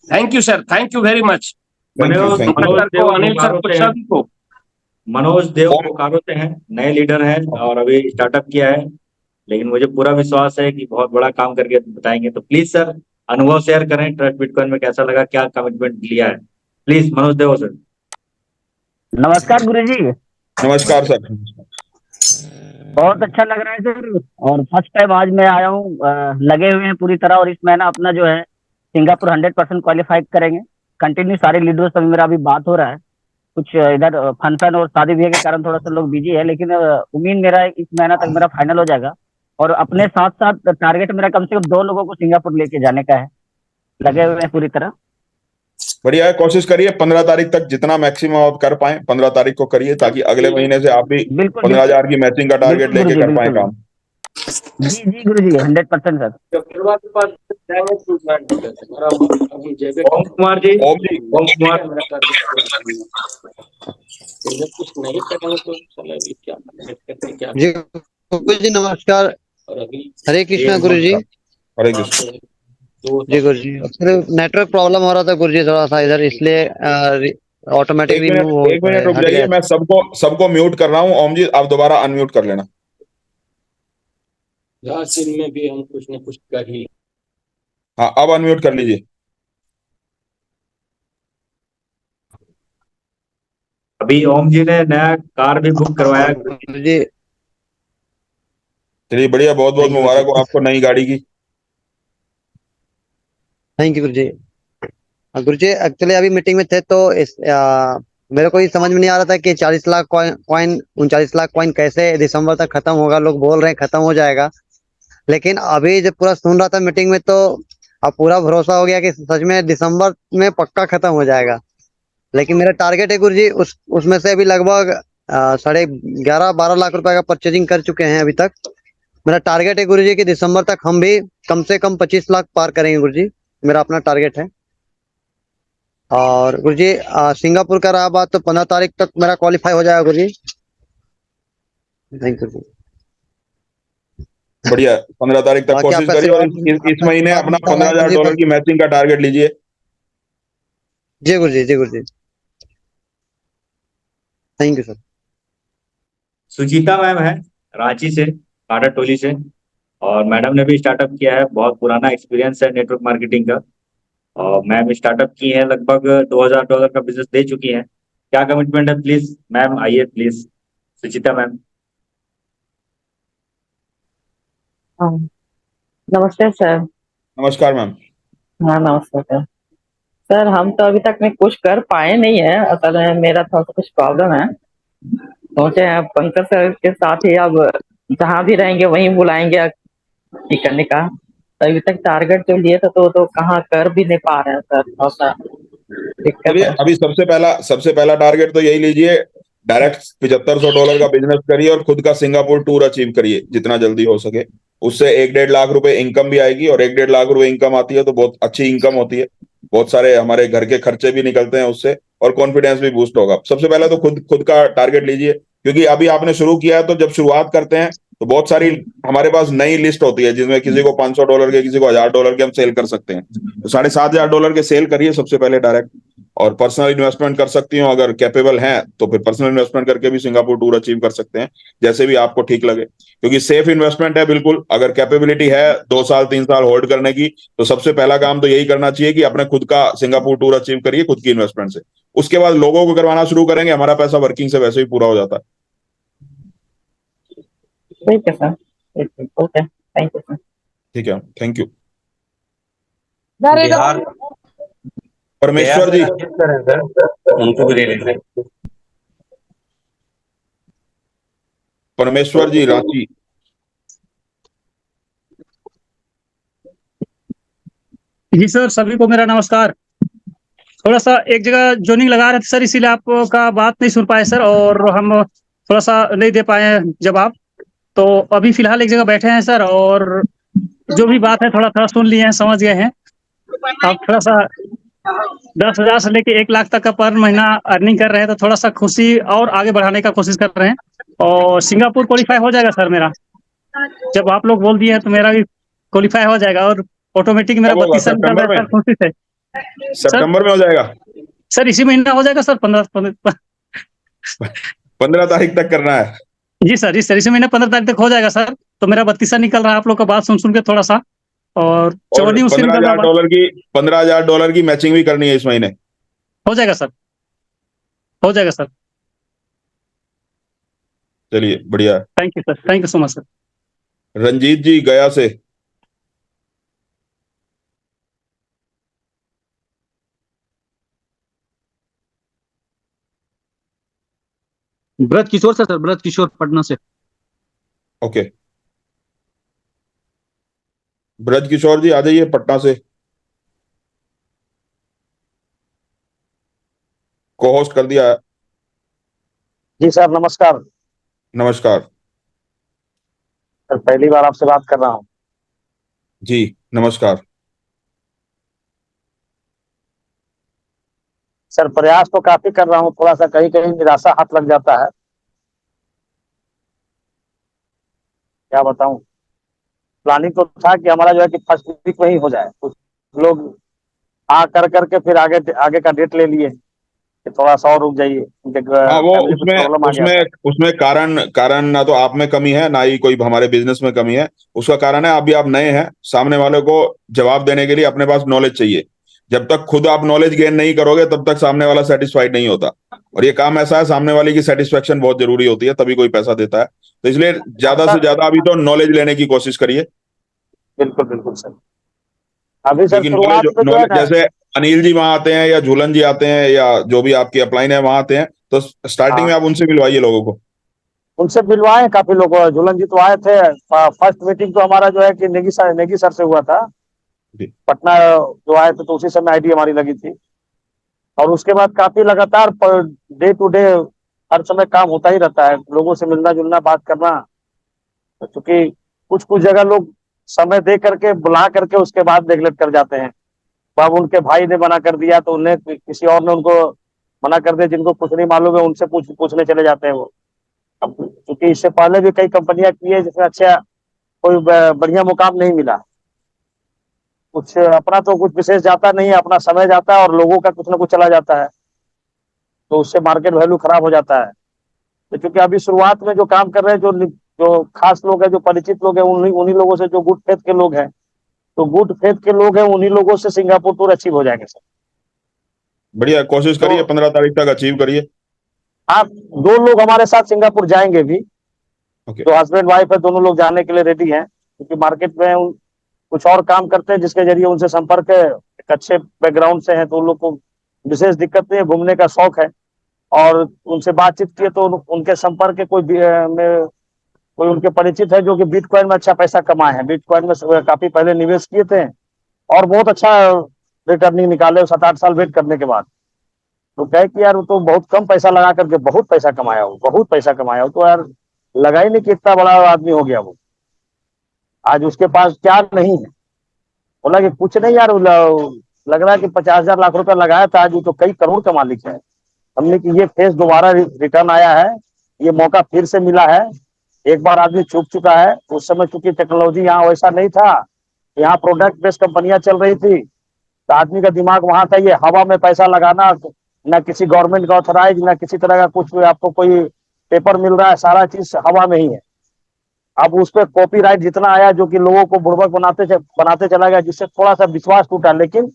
Thank you sir, thank you very much. Manoj sir को, अनिल सर को, सभी को। मनोज देव बोकारो से हैं, नए लीडर हैं और अभी स्टार्टअप किया है, लेकिन मुझे पूरा विश्वास है कि बहुत बड़ा काम करके बताएंगे। तो प्लीज सर अनुभव शेयर करें, ट्रस्ट बिटकॉइन में कैसा लगा, क्या कमिटमेंट लिया है। Please Manoj Dev sir. नमस्कार गुरुजी। नमस्कार सर। बहुत अच्छा लग रहा है सर, और फर्स्ट टाइम आज मैं आया हूँ। लगे हुए हैं पूरी तरह, और इस महीना अपना जो है सिंगापुर 100% क्वालिफाई करेंगे। कंटिन्यू सारे लीडरों से मेरा अभी बात हो रहा है। कुछ इधर फंक्शन और शादी ब्याह के कारण थोड़ा सा लोग बिजी है, लेकिन उम्मीद मेरा है इस महीना तक मेरा फाइनल हो जाएगा। और अपने साथ साथ टारगेट मेरा कम से कम 2 लोगों को सिंगापुर लेके जाने का है। लगे हुए हैं पूरी तरह। बढ़िया है, कोशिश करिए 15 तारीख तक जितना मैक्सिमम आप कर पाए 15 तारीख को करिए, ताकि अगले महीने से आप भी 15,000 की मैचिंग का टारगेट लेके कर पाए काम। जी जी गुरुजी, 100% सर। ओम कुमार जी। ओम जी। ओम कुमार। कुछ नहीं करेंगे तो अभी क्या जी गुरु जी नमस्कार। हरे कृष्णा गुरु जी। हरे कृष्ण। जी गुरु जी, सिर्फ नेटवर्क प्रॉब्लम हो रहा था गुरु जी थोड़ा सा इधर, इसलिए ऑटोमेटिक रिमूव हो एक मिनट रुक हट जाइए, गया। मैं सबको म्यूट कर रहा हूँ। ओम जी आप दोबारा अनम्यूट कर लेना। में भी हम कुछ न कुछ कर ही। हाँ अब अनम्यूट कर लीजिए। अभी ओम जी ने नया कार भी बुक करवाया जी। चलिए बढ़िया, बहुत बहुत मुबारक हो आपको नई गाड़ी की। Thank you guru ji. Guru ji actually अभी मीटिंग में थे तो मेरे को ये समझ में नहीं आ रहा था कि 40 लाख कॉइन 39 लाख कॉइन कैसे दिसंबर तक खत्म होगा। लोग बोल रहे हैं खत्म हो जाएगा, लेकिन अभी जब पूरा सुन रहा था मीटिंग में तो अब पूरा भरोसा हो गया कि सच में दिसंबर में पक्का खत्म हो जाएगा। लेकिन मेरा टारगेट है गुरुजी, उसमें से अभी लगभग 11.5-12 लाख रुपए का परचेजिंग कर चुके हैं अभी तक। मेरा टारगेट है गुरुजी कि दिसंबर तक हम भी कम से कम 25 लाख पार करेंगे गुरुजी, मेरा अपना टारगेट है। और गुरुजी सिंगापुर का रहा बात तो 15 तारीख तक मेरा क्वालिफाई हो जाएगा गुरुजी। Thank you. बढ़िया, 15 तारीख तक कोशिश करिए, और इस महीने अपना $15,000 की मैचिंग का टारगेट लीजिए। जी गुरुजी, जी guruji. Thank you sir. Sujeeta ma'am है रांची से, काटा टोली से, और मैडम ने भी स्टार्टअप किया है। बहुत पुराना एक्सपीरियंस है नेटवर्क मार्केटिंग का, और मैम स्टार्टअप की है, लगभग $2,000 का बिजनेस दे चुकी हैं। क्या कमिटमेंट है? प्लीज मैम आइए, प्लीज सुचिता मैम। नमस्ते सर। नमस्कार मैम। हाँ नमस्ते सर। सर हम तो अभी तक में कुछ कर पाए नहीं है, असल में मेरा थोड़ा सा कुछ प्रॉब्लम है। सोचे हैं पंकज सर के साथ ही अब जहाँ भी रहेंगे वहीं बुलाएंगे ये करने का। तो अभी तक टारगेट जो लिए थे तो कहाँ कर भी नहीं पा रहे हैं सर, थोड़ा सा दिक्कत चलिए है। अभी सबसे पहला टारगेट तो यही लीजिए, डायरेक्ट $7500 का बिजनेस करिए और खुद का सिंगापुर टूर अचीव करिए जितना जल्दी हो सके। उससे 1-1.5 लाख रुपए इनकम भी आएगी, और 1-1.5 लाख रुपए इनकम आती है तो बहुत अच्छी इनकम होती है, बहुत सारे हमारे घर के खर्चे भी निकलते हैं उससे, और कॉन्फिडेंस भी बूस्ट होगा। सबसे पहले तो खुद खुद का टारगेट लीजिए, क्योंकि अभी आपने शुरू किया है तो जब शुरुआत करते हैं तो बहुत सारी हमारे पास नई लिस्ट होती है जिसमें किसी को $500 के, किसी को $1000 के हम सेल कर सकते हैं। तो $7500 के सेल करिए सबसे पहले डायरेक्ट, और पर्सनल इन्वेस्टमेंट कर सकती हो अगर कैपेबल हैं तो फिर पर्सनल इन्वेस्टमेंट करके भी सिंगापुर टूर अचीव कर सकते हैं, जैसे भी आपको ठीक लगे, क्योंकि सेफ इन्वेस्टमेंट है बिल्कुल। अगर कैपेबिलिटी है 2 साल 3 साल होल्ड करने की, तो सबसे पहला काम तो यही करना चाहिए कि अपने खुद का सिंगापुर टूर अचीव करिए खुद की इन्वेस्टमेंट से। उसके बाद लोगों को करवाना शुरू करेंगे, हमारा पैसा वर्किंग से वैसे ही पूरा हो जाता है। ठीक है sir, okay, thank you sir. ठीक है, थैंक यू। बिहार परमेश्वर जी, उनको भी ले लेते हैं। परमेश्वर जी रांची। जी सर, सभी को मेरा नमस्कार। थोड़ा सा एक जगह जोनिंग लगा रहे थे सर, इसीलिए आपका बात नहीं सुन पाए सर, और हम थोड़ा सा नहीं दे पाए जवाब। तो अभी फिलहाल एक जगह बैठे हैं सर, और जो भी बात है थोड़ा थोड़ा सुन लिए हैं, समझ गए हैं। अब थोड़ा सा 10,000 से लेके 1 लाख तक का पर महीना अर्निंग कर रहे हैं, तो थोड़ा सा खुशी और आगे बढ़ाने का कोशिश कर रहे हैं। और सिंगापुर क्वालिफाई हो जाएगा सर मेरा, जब आप लोग बोल दिए हैं तो मेरा भी क्वालिफाई हो जाएगा, और ऑटोमेटिक मेरा कब होगा? 32 निकल रहा सितंबर है में? सर, खुशी से। सितंबर में हो जाएगा सर इसी महीना हो जाएगा सर, 15 15 तारीख तक करना है। जी सर, जी सर, इसी महीने 15 तारीख तक हो जाएगा सर। तो मेरा 32 निकल रहा है आप लोग का बात सुन सुन के थोड़ा सा, और और 14 उससे निकल रहा है। $15,000 की मैचिंग भी करनी है इस महीने। हो जाएगा सर, हो जाएगा सर। चलिए बढ़िया है। Thank you sir, thank you so much sir. Ranjit ji Gaya से। ब्रज किशोर सर, ब्रज किशोर पटना से। ओके, ब्रज किशोर जी आ जाइए पटना से, को होस्ट कर दिया है। जी सर, नमस्कार नमस्कार सर, पहली बार आपसे बात कर रहा हूँ। जी, नमस्कार। सर प्रयास तो काफी कर रहा हूँ, थोड़ा सा कहीं कहीं निराशा हाथ लग जाता है, क्या बताऊं। प्लानिंग तो था कि हमारा जो है कि फर्स्ट वीक में ही हो जाए। कुछ लोग आ कर करके फिर आगे आगे का डेट ले लिए कि थोड़ा सा और रुक जाइए, हाँ, वो फैमिली कुछ उसमें प्रॉब्लम आ गया उसमें था। उसमें कारण ना तो आप में कमी है, ना ही कोई हमारे बिजनेस में कमी है। उसका कारण है अभी आप नए हैं, सामने वाले को जवाब देने के लिए अपने पास नॉलेज चाहिए। जब तक खुद आप नॉलेज गेन नहीं करोगे तब तक सामने वाला सेटिस्फाइड नहीं होता, और ये काम ऐसा है, सामने वाले की सेटिस्फेक्शन बहुत जरूरी होती है, तभी कोई पैसा देता है। तो इसलिए ज्यादा से ज्यादा अभी तो नॉलेज लेने की कोशिश करिए। बिल्कुल बिल्कुल सर। अभी सर क्योंकि शुरुआत में जो है नॉलेज ना, जैसे अनिल जी वहां आते हैं या झूलन जी आते हैं या जो भी आपकी अपलाइन है वहां आते हैं, तो स्टार्टिंग में आप उनसे मिलवाइए लोगों को। उनसे मिलवाए काफी लोगों। झूलन जी तो आए थे। फर्स्ट मीटिंग तो हमारा जो है कि नेगी सर से हुआ था पटना, जो आए थे तो उसी समय आईडी हमारी लगी थी। और उसके बाद काफी लगातार डे टू डे हर समय काम होता ही रहता है, लोगों से मिलना जुलना, बात करना। क्योंकि कुछ कुछ जगह लोग समय दे करके बुला करके उसके बाद नेगलेक्ट कर जाते हैं। अब उनके भाई ने मना कर दिया तो उन्हें किसी और ने उनको मना कर दिया, जिनको कुछ नहीं मालूम है उनसे पूछने चले जाते हैं वो। अब क्योंकि इससे पहले भी कई कंपनियां की है जिसमें अच्छा कोई बढ़िया मुकाम नहीं मिला। कुछ अपना तो कुछ विशेष जाता नहीं है, अपना समय जाता है और लोगों का कुछ ना कुछ चला जाता है, तो उससे मार्केट वैल्यू खराब हो जाता है। तो क्योंकि अभी शुरुआत में जो काम कर रहे हैं, जो जो खास लोग हैं, जो परिचित लोग हैं, उन्हीं उन्हीं लोगों से, जो गुड फेथ के लोग हैं, तो गुड फेथ के लोग हैं, उन्हीं लोगों से सिंगापुर टूर अचीव हो जाएंगे सर। बढ़िया, कोशिश करिए 15 तारीख तक अचीव करिए। आप 2 लोग हमारे साथ सिंगापुर जाएंगे भी, जो हस्बैंड वाइफ है, दोनों लोग जाने के लिए रेडी हैं, क्योंकि मार्केट में कुछ और काम करते हैं जिसके जरिए उनसे संपर्क है, एक अच्छे बैकग्राउंड से है, तो उन लोग को विशेष दिक्कत नहीं है, घूमने का शौक है। और उनसे बातचीत किए तो उनके संपर्क के कोई कोई उनके परिचित है जो कि बिटकॉइन में अच्छा पैसा कमाए हैं, बिटकॉइन में काफी पहले निवेश किए थे और बहुत अच्छा रिटर्निंग निकाले 7-8 साल वेट करने के बाद। तो कहे कि यार वो तो बहुत कम पैसा लगा करके बहुत पैसा कमाया हो, बहुत पैसा कमाया हो। तो यार लगा ही नहीं कि इतना बड़ा आदमी हो गया वो। आज उसके पास क्या नहीं है, बोला कि कुछ नहीं यार, लग रहा है कि 50,000 लाख रुपया लगाया था, आज वो तो कई करोड़ का मालिक है। हमने कि ये फेज दोबारा रिटर्न आया है, ये मौका फिर से मिला है। एक बार आदमी चूक चुका है, उस समय चूंकि टेक्नोलॉजी यहाँ वैसा नहीं था, यहाँ प्रोडक्ट बेस्ड कंपनियां चल रही थी, तो आदमी का दिमाग वहां था ये हवा में पैसा लगाना, ना किसी गवर्नमेंट का ऑथराइज, ना किसी तरह का कुछ आपको कोई पेपर मिल रहा है, सारा चीज हवा में ही है। अब उस पर कॉपीराइट जितना आया जो कि लोगों को बुड़बक बनाते चला गया, जिससे थोड़ा सा विश्वास टूटा। लेकिन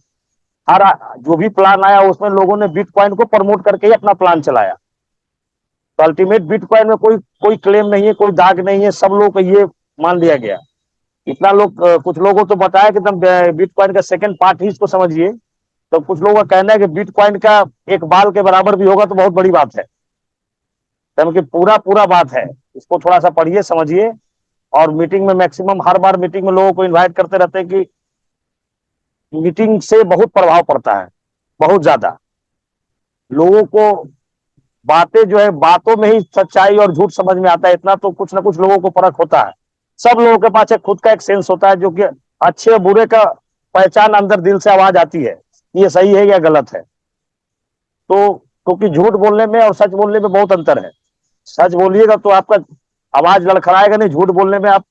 हर जो भी प्लान आया उसमें लोगों ने बिटकॉइन को प्रमोट करके ही अपना प्लान चलाया। तो अल्टीमेट बिटकॉइन में कोई क्लेम नहीं है, कोई दाग नहीं है, सब लोगों को ये मान लिया गया। इतना लोग कुछ लोगों तो बताया कि तुम बिटकॉइन का सेकंड पार्ट ही इसको समझिए। तो कुछ लोगों का कहना है कि बिटकॉइन का एक बाल के बराबर भी होगा तो बहुत बड़ी बात है, क्योंकि पूरा बात है। इसको थोड़ा सा पढ़िए, समझिए। और मीटिंग में मैक्सिमम हर बार मीटिंग में लोगों को इन्वाइट करते रहते हैं कि मीटिंग से बहुत प्रभाव पड़ता है, बहुत ज्यादा। लोगों को बातें जो है, बातों में ही सच्चाई और झूठ समझ में आता है, इतना तो कुछ ना कुछ लोगों को फर्क होता है। सब लोगों के पास एक खुद का एक सेंस होता है, जो कि अच्छे और बुरे का पहचान अंदर दिल से आवाज आती है, ये सही है या गलत है। तो क्योंकि झूठ बोलने में और सच बोलने में बहुत अंतर है। सच बोलिएगा तो आपका आवाज लड़खड़ाएगा नहीं, झूठ बोलने में आप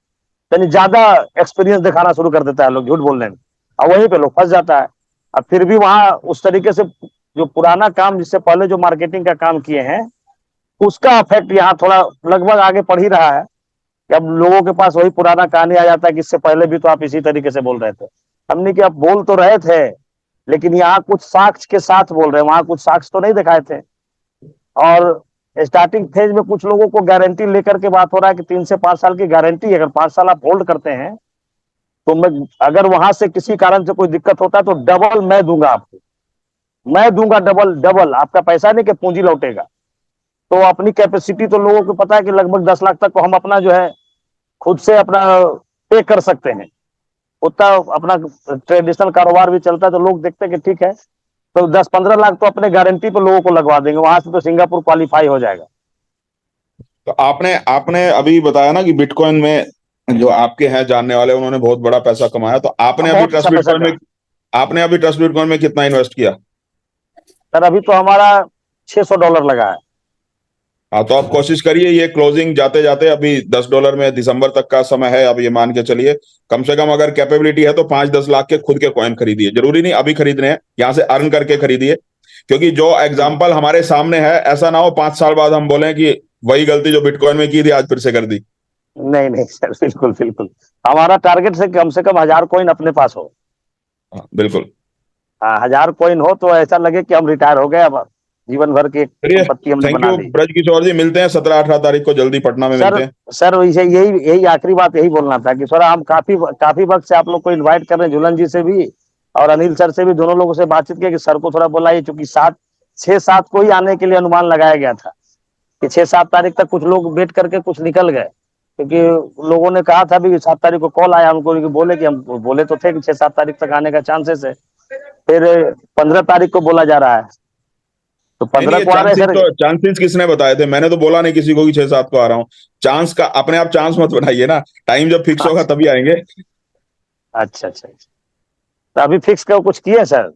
यानी ज्यादा एक्सपीरियंस दिखाना शुरू कर देता है लोग झूठ बोलने में, और वहीं पे लोग फंस जाता है। अब फिर भी वहां उस तरीके से जो पुराना काम, जिससे पहले जो मार्केटिंग का काम किए हैं, उसका इफेक्ट यहाँ थोड़ा लगभग आगे पड़ ही रहा है कि अब लोगों के पास वही पुराना कहानी आ जाता है कि इससे पहले भी तो आप इसी तरीके से बोल रहे थे। हमने कि आप बोल तो रहे थे, लेकिन यहाँ कुछ साक्ष्य के साथ बोल रहे हैं, वहां कुछ साक्ष्य तो नहीं दिखाए थे। और स्टार्टिंग फेज में कुछ लोगों को गारंटी लेकर के बात हो रहा है कि 3 से 5 साल की गारंटी, अगर 5 साल आप होल्ड करते हैं तो मैं, अगर वहां से किसी कारण से कोई दिक्कत होता है तो डबल मैं दूंगा आपको, मैं दूंगा डबल आपका पैसा नहीं कि पूंजी लौटेगा। तो अपनी कैपेसिटी तो लोगों को पता है कि लगभग 10 लाख तक को हम अपना जो है खुद से अपना पे कर सकते हैं, उतना अपना ट्रेडिशनल कारोबार भी चलता है। तो लोग देखते हैं कि ठीक है, तो 10-15 लाख तो अपने गारंटी पे लोगों को लगवा देंगे, वहां से तो सिंगापुर क्वालिफाई हो जाएगा। तो आपने अभी बताया ना कि बिटकॉइन में जो आपके हैं जानने वाले, उन्होंने बहुत बड़ा पैसा कमाया। तो आपने अभी ट्रस्ट बिटकॉइन में कितना इन्वेस्ट किया? सर अभी तो हमारा $600 लगा है। हाँ, तो आप कोशिश करिए ये क्लोजिंग जाते जाते, अभी $10 में दिसंबर तक का समय है, अब ये मान के चलिए कम से कम अगर कैपेबिलिटी है तो 5-10 लाख के खुद के कॉइन खरीदिए। जरूरी नहीं अभी खरीदने हैं, यहाँ से अर्न करके खरीदिए। क्योंकि जो एग्जाम्पल हमारे सामने है, ऐसा ना हो 5 साल बाद हम बोलें कि वही गलती जो बिटकॉइन में की थी आज फिर से कर दी। नहीं सर, बिल्कुल हमारा टारगेट से कम 1000 कॉइन अपने पास हो। बिल्कुल। हाँ, 1000 कॉइन हो तो ऐसा लगे कि हम रिटायर हो गए, अब जीवन भर की संपत्ति हमने थैंक बना यू ली। ब्रजकिशोर जी, मिलते हैं 17-18 तारीख को जल्दी पटना में मिलते हैं। सर यही आखिरी बात यही बोलना था कि सर हम काफी वक्त से आप लोग को इनवाइट कर रहे हैं, झूलन जी से भी और अनिल सर से भी, दोनों लोगों से बातचीत किया कि सर को थोड़ा बुलाइए, चूंकि 6-7 को ही आने के लिए अनुमान लगाया गया था कि 6-7 तारीख तक कुछ लोग वेट करके कुछ निकल गए, क्योंकि लोगों ने कहा था भी 7 तारीख को कॉल आया हमको, बोले कि हम बोले तो थे कि 6-7 तारीख तक आने का चांसेस है, फिर 15 तारीख को बोला जा रहा है। तो 15 को आ रहे सर। चांसेस किसने बताए थे? मैंने तो बोला नहीं किसी को कि 6-7 को आ रहा हूँ। चांस का अपने आप चांस मत बनाइए ना, टाइम जब फिक्स होगा तभी आएंगे। अच्छा, तो अभी फिक्स कर कुछ किए सर?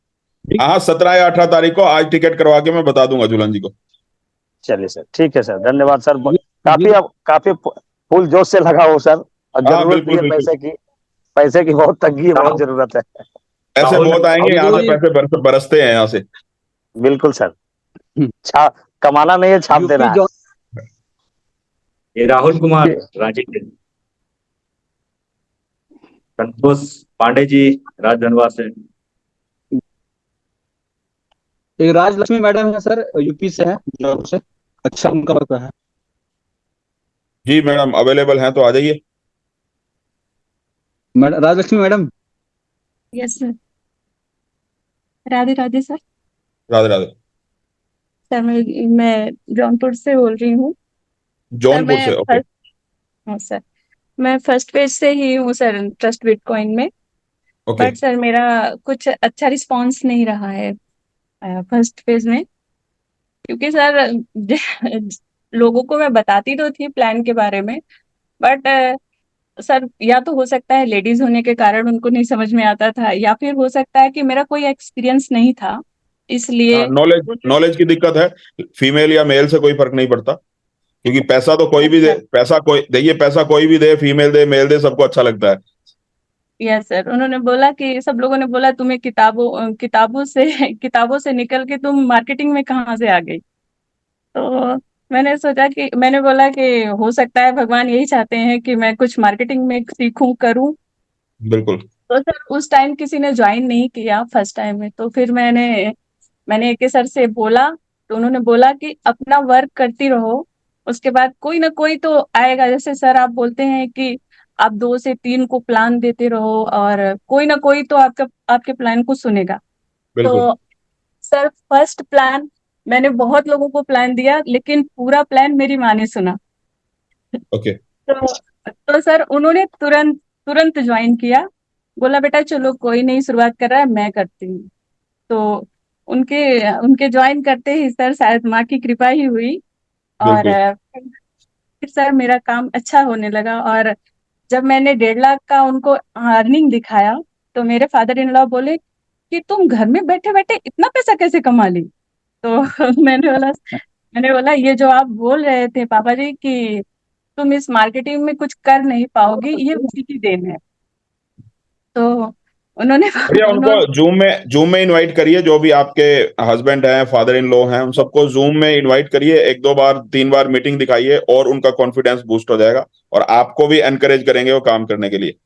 हाँ, 17 या 18 तारीख को आज टिकट करवा के मैं बता दूंगा झूलन जी को। चलिए सर, ठीक है सर, धन्यवाद सर। काफी फुल जोश से लगा हो सर, और जरूरत भी है पैसे की बहुत तंगी है, बहुत जरूरत है। ऐसे बहुत आएंगे यहाँ से, पैसे बरसते हैं यहाँ से। बिल्कुल सर, कमाना नहीं है, छाप देना है। ये राहुल कुमार राजीव, संतोष पांडे जी राजधनवा से, एक राजलक्ष्मी मैडम है सर, यूपी से है, जॉब से, अच्छा उनका वर्क है। जी मैडम अवेलेबल हैं तो आ जाइए। Rajlakshmi madam. Yes sir. Radhe Radhe sir. Radhe Radhe sir मैं जौनपुर से बोल रही हूँ। जौनपुर से, ओके। हाँ सर, मैं फर्स्ट पेज से ही हूँ सर ट्रस्ट बिटकॉइन में, ओके बट सर मेरा कुछ अच्छा रिस्पॉन्स नहीं रहा है फर्स्ट पेज में, क्योंकि सर लोगों को मैं बताती तो थी प्लान के बारे में, बट सर या तो हो सकता है लेडीज होने के कारण उनको नहीं समझ में आता था, या फिर हो सकता है कि मेरा कोई एक्सपीरियंस नहीं था, इसलिए नॉलेज नॉलेज की दिक्कत है। फीमेल या मेल से कोई फर्क नहीं पड़ता, क्योंकि पैसा तो कोई भी दे, पैसा कोई देखिए, पैसा कोई भी दे, फीमेल दे मेल दे, सबको अच्छा लगता है। यस सर, उन्होंने बोला कि सब लोगों ने बोला तुम्हें किताबों से किताबों से निकल के तुम मार्केटिंग में कहाँ से आ गई। तो मैंने बोला कि हो सकता है भगवान यही चाहते हैं कि मैं कुछ मार्केटिंग में सीखूं करूं। बिल्कुल। तो सर उस टाइम किसी ने ज्वाइन नहीं किया फर्स्ट टाइम में, तो फिर मैंने एके सर से बोला, तो उन्होंने बोला कि अपना वर्क करती रहो, उसके बाद कोई ना कोई तो आएगा। जैसे सर आप बोलते हैं कि आप 2 से 3 को प्लान देते रहो और कोई ना कोई तो आपके प्लान को सुनेगा। बिल्कुल। तो सर फर्स्ट प्लान मैंने बहुत लोगों को प्लान दिया, लेकिन पूरा प्लान मेरी माँ ने सुना। ओके। तो सर उन्होंने तुरंत तुरंत ज्वाइन किया, बोला बेटा चलो कोई नहीं, शुरुआत कर रहा है मैं करती हूँ। तो उनके उनके ज्वाइन करते ही सर शायद माँ की कृपा ही हुई, और बिल्कुल। फिर सर मेरा काम अच्छा होने लगा। और जब मैंने 1.5 लाख का उनको अर्निंग दिखाया, तो मेरे फादर इन लॉ बोले कि तुम घर में बैठे बैठे इतना पैसा कैसे कमा ली। तो मैंने बोला ये जो आप बोल रहे थे पापा जी कि तुम इस मार्केटिंग में कुछ कर नहीं पाओगी, ये उसी की देन है। तो उन्होंने भैया उनको उन्होंने जूम में इनवाइट करिए, जो भी आपके हस्बैंड हैं, फादर इन लॉ हैं, उन सबको जूम में इनवाइट करिए, 1-2 बार 3 बार मीटिंग दिखाइए, और उनका कॉन्फिडेंस बूस्ट हो जाएगा, और आपको भी एनकरेज करेंगे वो काम करने के लिए।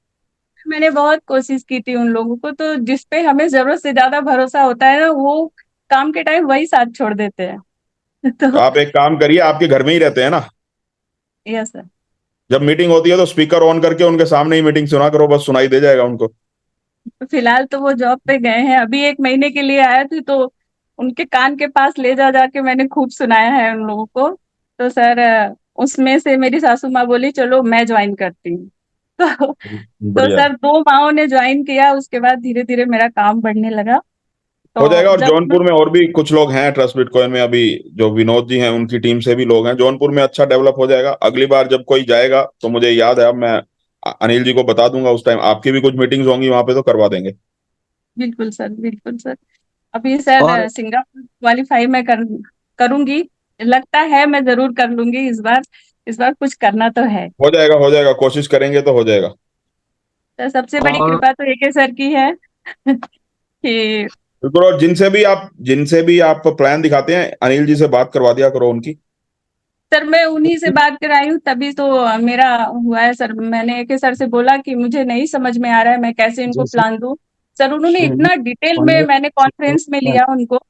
मैंने बहुत कोशिश की थी उन लोगों को, तो जिस पे हमें जरूरत से ज्यादा भरोसा होता है ना, वो काम के टाइम वही साथ छोड़ देते हैं। तो तो आप एक काम करिए, आपके घर में ही रहते हैं ना, यस सर। जब मीटिंग होती है तो स्पीकर ऑन करके उनके सामने ही मीटिंग सुना करो, बस सुनाई दे जाएगा उनको। फिलहाल तो वो जॉब पे गए हैं, अभी 1 महीने के लिए आए थे, तो उनके कान के पास ले जा जाके मैंने खूब सुनाया है उन लोगों को। तो सर उसमें से मेरी सासू माँ बोली चलो मैं ज्वाइन करती हूँ। तो बढ़िया है। सर 2 माओं ने ज्वाइन किया, उसके बाद धीरे धीरे मेरा काम बढ़ने लगा। हो तो जाएगा। और जब जौनपुर में और भी कुछ लोग हैं ट्रस्ट बिटकॉइन में, अभी जो विनोद जी हैं उनकी टीम से भी लोग हैं, जौनपुर में अच्छा डेवलप हो जाएगा। अगली बार जब कोई जाएगा तो मुझे याद है, अब मैं अनिल जी को बता दूंगा, उस टाइम आपकी भी कुछ मीटिंग्स होंगी वहां पे, तो करवा देंगे। बिल्कुल सर, बिल्कुल सर। अभी सर और सिंगापुर क्वालिफाई मैं करूंगी, लगता है मैं जरूर कर लूंगी इस बार। इस बार कुछ करना तो है। हो जाएगा, हो जाएगा, कोशिश करेंगे तो हो जाएगा। तो सबसे बड़ी और कृपा तो एके सर की है कि बिल्कुल। और जिनसे भी आप प्लान दिखाते हैं, अनिल जी से बात करवा दिया करो उनकी। सर मैं उन्हीं से बात कराई हूँ, तभी तो मेरा हुआ है सर। मैंने एके सर से बोला कि मुझे नहीं समझ में आ रहा है मैं कैसे इनको प्लान दूं। सर उन्होंने इतना डिटेल में, मैंने कॉन्फ्रेंस में लिया उनको,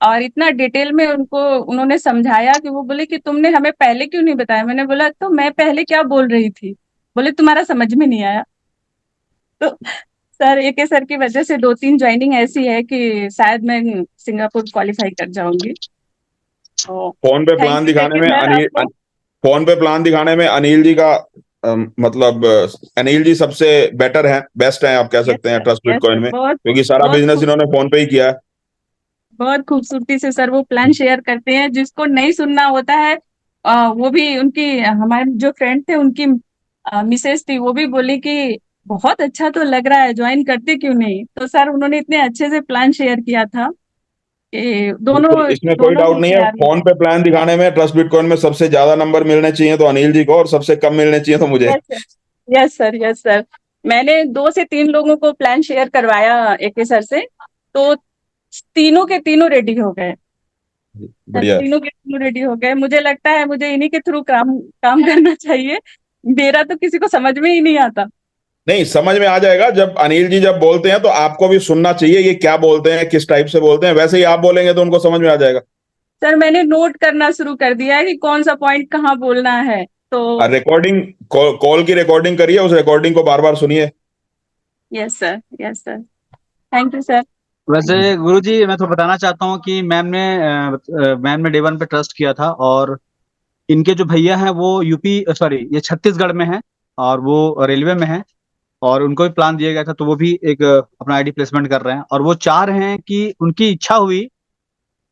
और इतना डिटेल में उनको उन्होंने समझाया कि वो बोले कि तुमने हमें पहले क्यों नहीं बताया। मैंने बोला तो मैं पहले क्या बोल रही थी। बोले तुम्हारा समझ में नहीं आया। तो सर एके सर की वजह से 2-3 ज्वाइनिंग ऐसी है कि शायद मैं सिंगापुर क्वालिफाई कर जाऊंगी। तो फोन पे थैंक प्लान यू दिखाने एके में सर अनिल आपको। फोन पे प्लान दिखाने में अनिल जी का मतलब अनिल जी सबसे बेटर है, बेस्ट है, आप कह यस सकते हैं sir, trust yes bitcoin sir, में, बहुत क्योंकि सारा बहुत बिजनेस इन्होंने फोन पे ही किया है। बहुत खूबसूरती से सर वो प्लान शेयर करते हैं, जिसको नहीं सुनना होता है। वो भी उनकी, हमारे जो फ्रेंड थे उनकी मिसेज थी, वो भी बोली कि बहुत अच्छा तो लग रहा है, ज्वाइन करते क्यों नहीं। तो सर उन्होंने इतने अच्छे से प्लान शेयर किया था कि दोनों बिल्कुल, इसमें कोई दोनों डाउट ही नहीं है। तैयार हो फोन गए। पे प्लान दिखाने में ट्रस्ट बिटकॉइन में सबसे ज्यादा नंबर मिलने चाहिए तो अनिल जी को, और सबसे कम मिलने चाहिए तो मुझे। Yes sir, yes sir, yes sir. मैंने 2 से 3 लोगों को प्लान शेयर करवाया एके सर से, तो तीनों के तीनों रेडी हो गए। सर बढ़िया है। तीनों के तीनों रेडी हो गए। मुझे लगता है मुझे इन्हीं के थ्रू काम काम करना चाहिए, मेरा तो किसी को समझ में ही नहीं आता। नहीं, समझ में आ जाएगा। जब अनिल जी जब बोलते हैं तो आपको भी सुनना चाहिए, ये क्या बोलते हैं, किस टाइप से बोलते हैं, वैसे ही आप बोलेंगे तो उनको समझ में आ जाएगा। सर मैंने नोट करना शुरू कर दिया है कि कौन सा पॉइंट कहाँ बोलना है। तो रिकॉर्डिंग, कॉल की रिकॉर्डिंग करिए, उस रिकॉर्डिंग को बार बार सुनिए। Yes sir, yes sir, thank you sir. वैसे गुरुजी मैं तो बताना चाहता हूँ कि मैम ने Day 1 पे ट्रस्ट किया था, और इनके जो भैया हैं वो यूपी सॉरी ये छत्तीसगढ़ में हैं और वो रेलवे में हैं, और उनको भी प्लान दिया गया था, तो वो भी एक अपना आईडी प्लेसमेंट कर रहे हैं, और वो चाह रहे हैं कि उनकी इच्छा हुई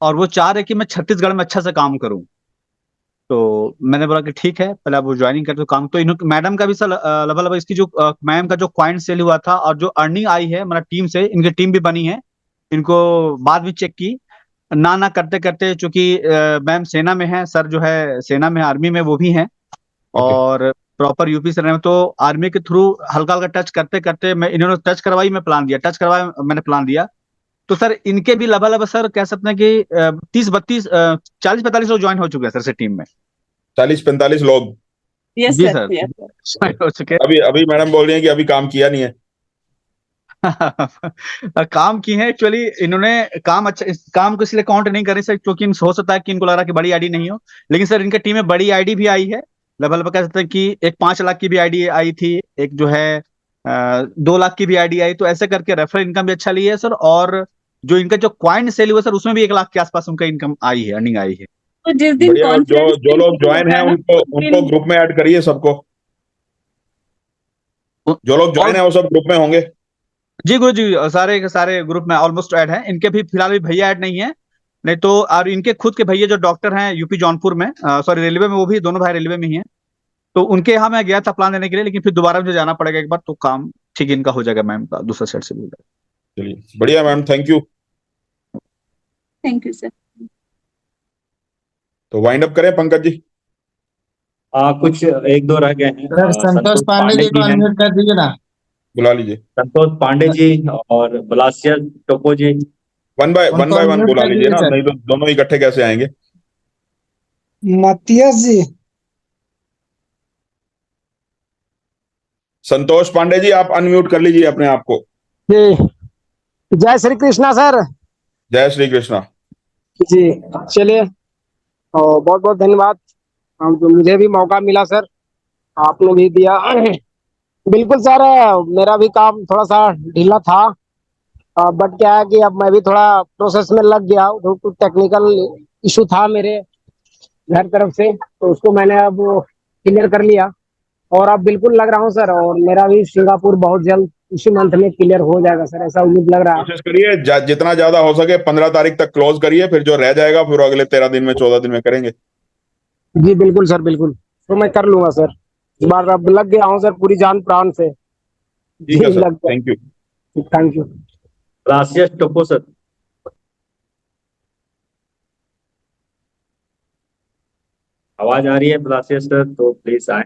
और वो चाह रहे हैं कि मैं छत्तीसगढ़ में अच्छा से काम करूं। तो मैंने बोला कि ठीक है, पहले आप वो ज्वाइनिंग करते हो काम। तो इन्होंने मैडम का भी सर लगभग इसकी जो मैम का जो क्वाइंट सेल हुआ था और जो अर्निंग आई है मतलब टीम से, इनकी टीम भी बनी है, इनको बाद भी चेक की, ना ना करते करते चूंकि मैम सेना में है, सर जो है सेना में आर्मी में वो भी हैं, और प्रॉपर यूपी से रहे हैं, तो आर्मी के थ्रू हल्का हल्का टच करते करते मैं इन्होंने टच करवाई, मैं प्लान दिया, टच करवाया मैंने प्लान दिया। तो सर इनके भी लगभग सर कह सकते हैं कि 30-32 40-45 लोग ज्वाइन हो चुके हैं सर से टीम में। 40-45 लोग यस जी sir, sir yes sir. Join हो चुके हैं। अभी अभी मैडम बोल रही हैं कि अभी काम किया नहीं है। काम की है एक्चुअली इन्होंने, काम अच्छा, इस काम को इसलिए काउंट नहीं कर रही सर क्योंकि हो सकता है कि इनको लग रहा है कि बड़ी आईडी नहीं हो, लेकिन सर इनके टीम में बड़ी आईडी भी आई है। लगभग कह सकते हैं कि एक 5 लाख की भी आईडी आई थी, एक जो है 2 लाख की भी आईडी आई, तो ऐसे करके रेफरल इनकम भी अच्छा ली है सर, और जो इनका जो क्वाइंट सेल हुआ सर उसमें भी 1 लाख के आसपास उनका इनकम आई है, अर्निंग आई है। तो जिस दिन बढ़िया। और जो कॉन्फ्रेंस जो लोग ज्वाइन होगा हैं ना उनको उस उनको दिन, ग्रुप में ऐड करिए सबको। जो लोग ज्वाइन है वो सब ग्रुप में होंगे। जी गुरु जी, सारे के सारे ग्रुप में ऑलमोस्ट ऐड हैं, इनके भी फिलहाल भी भैया ऐड नहीं है, नहीं तो और इनके खुद के भैया जो डॉक्टर हैं यूपी जौनपुर में, सॉरी रेलवे में, वो भी दोनों भाई रेलवे में ही हैं, तो उनके यहाँ मैं गया था प्लान देने के लिए, लेकिन फिर दोबारा मुझे जाना पड़ेगा एक बार, तो काम ठीक इनका हो जाएगा मैम का दूसरा सेट से भी हो जाएगा। चलिए बढ़िया ma'am, thank you. Thank you sir. तो वाइंड अप करें पंकज जी। कुछ एक दो रह गए हैं। सर संतोष पांडे जी को हैं, अनम्यूट कर दीजिए ना। बुला लीजिए। संतोष पांडे जी और ब्लासियर टोपो जी। वन बाय वन उनको अनम्यूट बुला कर लीजिए दीजिए ना, सर। नहीं तो दोनों इकट्ठे कैसे आएंगे। मतियस जी। संतोष पांडे जी आप अनम्यूट कर लीजिए अपने आप को। जी, जय श्री कृष्णा सर। जय श्री कृष्णा। जी चलिए, और बहुत बहुत धन्यवाद, हम तो मुझे भी मौका मिला सर, आपने भी दिया। बिल्कुल सर, मेरा भी काम थोड़ा सा ढीला था, बट क्या है कि अब मैं भी थोड़ा प्रोसेस में लग गया, तो टेक्निकल इशू था मेरे घर तरफ से, तो उसको मैंने अब क्लियर कर लिया, और अब बिल्कुल लग रहा हूँ सर, और मेरा भी सिंगापुर बहुत जल्द इसी मंथ में क्लियर हो जाएगा सर, ऐसा उम्मीद लग रहा है। कोशिश करिए जितना ज्यादा हो सके 15 तारीख तक क्लोज करिए, फिर जो रह जाएगा फिर अगले 13 दिन में 14 दिन में करेंगे। जी बिल्कुल सर, बिल्कुल, तो मैं कर लूंगा सर, इस बार अब लग गया हूँ सर पूरी जान प्राण से। ठीक है जी सर, लग गया। Thank you. Thank you. Blasiar Toppo sir. आवाज आ रही है ब्लासियर सर, तो प्लीज आए।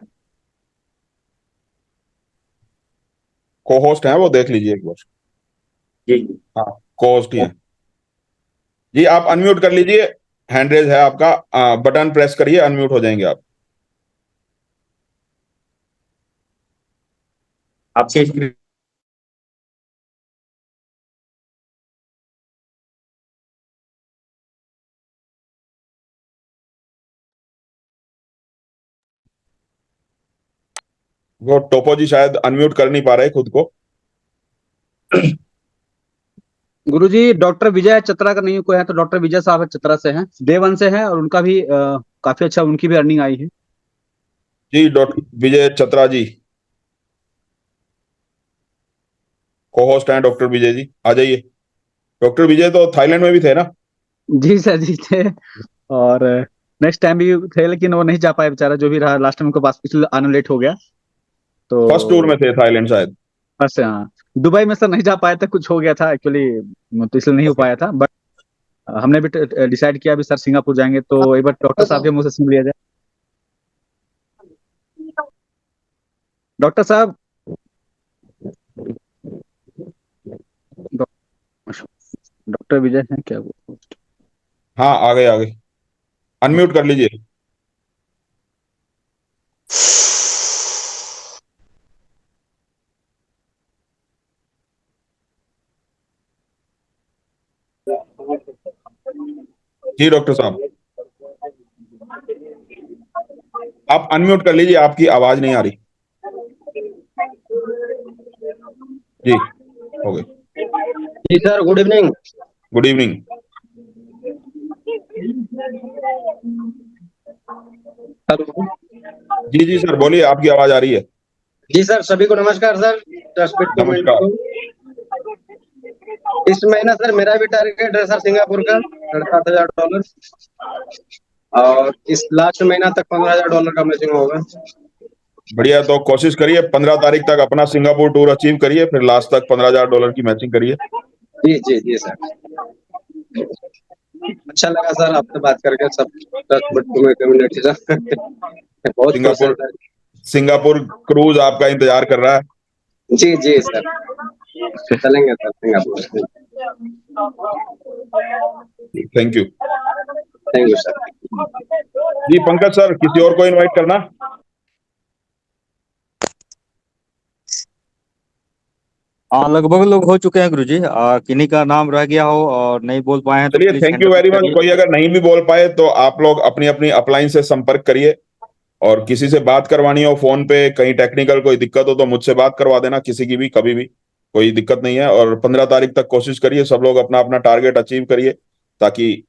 को होस्ट है वो देख लीजिए एक बार। जी हाँ, को होस्ट ही है जी। आप अनम्यूट कर लीजिए, हैंड रेज है आपका, बटन प्रेस करिए, अनम्यूट हो जाएंगे आप। आपके स्क्रीन वो टोपो जी शायद अनम्यूट कर नहीं पा रहे खुद को। गुरुजी डॉक्टर विजय चतरा का नहीं कोई है, तो डॉक्टर विजय साहब चतरा से हैं, देवन से हैं, और उनका भी काफी अच्छा, उनकी भी अर्निंग आई है। जी डॉक्टर विजय चतरा जी को होस्ट हैं, डॉक्टर विजय जी आ जाइए। डॉक्टर विजय तो थाईलैंड में भी थे ना। जी सर जी थे, और नेक्स्ट टाइम भी थे, लेकिन वो नहीं जा पाए बेचारा, जो भी रहा लास्ट टाइम उनको पास आना लेट हो गया, तो फर्स्ट टूर में थे थाईलैंड शायद। बस हाँ, दुबई में सर नहीं जा पाए थे, कुछ हो गया था एक्चुअली, तो इसलिए नहीं हो पाया था, बट हमने भी डिसाइड किया अभी सर सिंगापुर जाएंगे, तो एक बार डॉक्टर साहब के मुंह से सुन लिया जाए। डॉक्टर साहब, डॉक्टर विजय हैं क्या वो? हाँ आ गए अनम्यूट कर लीजिए। जी डॉक्टर साहब आप अनम्यूट कर लीजिए, आपकी आवाज नहीं आ रही। जी हो गई। जी sir, good evening. Good evening. Hello. जी जी सर बोलिए, आपकी आवाज आ रही है। जी सर, सभी को नमस्कार सर। ट्रस्टेड कम्युनिटी नमस्कार। को इस महीना सर मेरा भी टारगेट है सर सिंगापुर का $7,500 और इस लास्ट महीना तक $15,000 का मैचिंग होगा। बढ़िया, तो कोशिश करिए 15 तारीख तक अपना सिंगापुर टूर अचीव करिए, फिर लास्ट तक $15,000 की मैचिंग करिए। जी जी जी सर। अच्छा लगा सर आपसे बात करके, सब कम्युनिटी सर बहुत खुश है सिंगापुर सर। सिंगापुर क्रूज आपका इंतजार कर रहा है। जी जी सर, चलेंगे sir Singapore. Thank you. Thank you sir. जी पंकज सर, किसी और को इनवाइट करना। हाँ, लगभग लोग हो चुके हैं गुरुजी। किन्हीं का नाम रह गया हो और नहीं बोल पाए हैं तो चलिए, please thank hand you up very much. करिए। कोई अगर नहीं भी बोल पाए तो आप लोग अपनी अपनी अपलाइन से संपर्क करिए, और किसी से बात करवानी हो फोन पे, कहीं टेक्निकल कोई दिक्कत हो तो मुझसे बात करवा देना, किसी की भी कभी भी, कोई दिक्कत नहीं है। और 15 तारीख तक कोशिश करिए, सब लोग अपना अपना टारगेट अचीव करिए, ताकि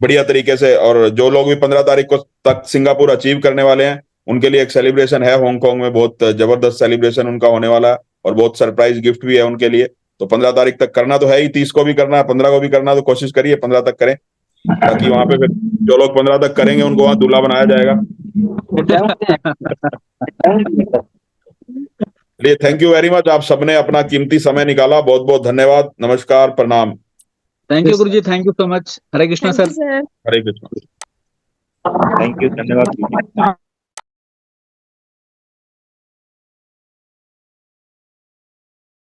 बढ़िया तरीके से। और जो लोग भी 15 तारीख को तक सिंगापुर अचीव करने वाले हैं, उनके लिए एक सेलिब्रेशन है हांगकांग में, बहुत जबरदस्त सेलिब्रेशन उनका होने वाला है, और बहुत सरप्राइज गिफ्ट भी है उनके लिए। तो 15 तारीख तक करना तो है ही, 30 को भी करना है, 15 को भी करना है, तो कोशिश करिए 15 तक करें, ताकि वहां पे फिर जो लोग 15 तक करेंगे उनको वहां दूल्हा बनाया जाएगा। चलिए, थैंक यू वेरी मच। आप सबने अपना कीमती समय निकाला, बहुत बहुत धन्यवाद। नमस्कार, प्रणाम। Thank you Guruji, thank you so much. Hare Krishna thank you sir. Sir. Hare Krishna. Thank you, धन्यवाद।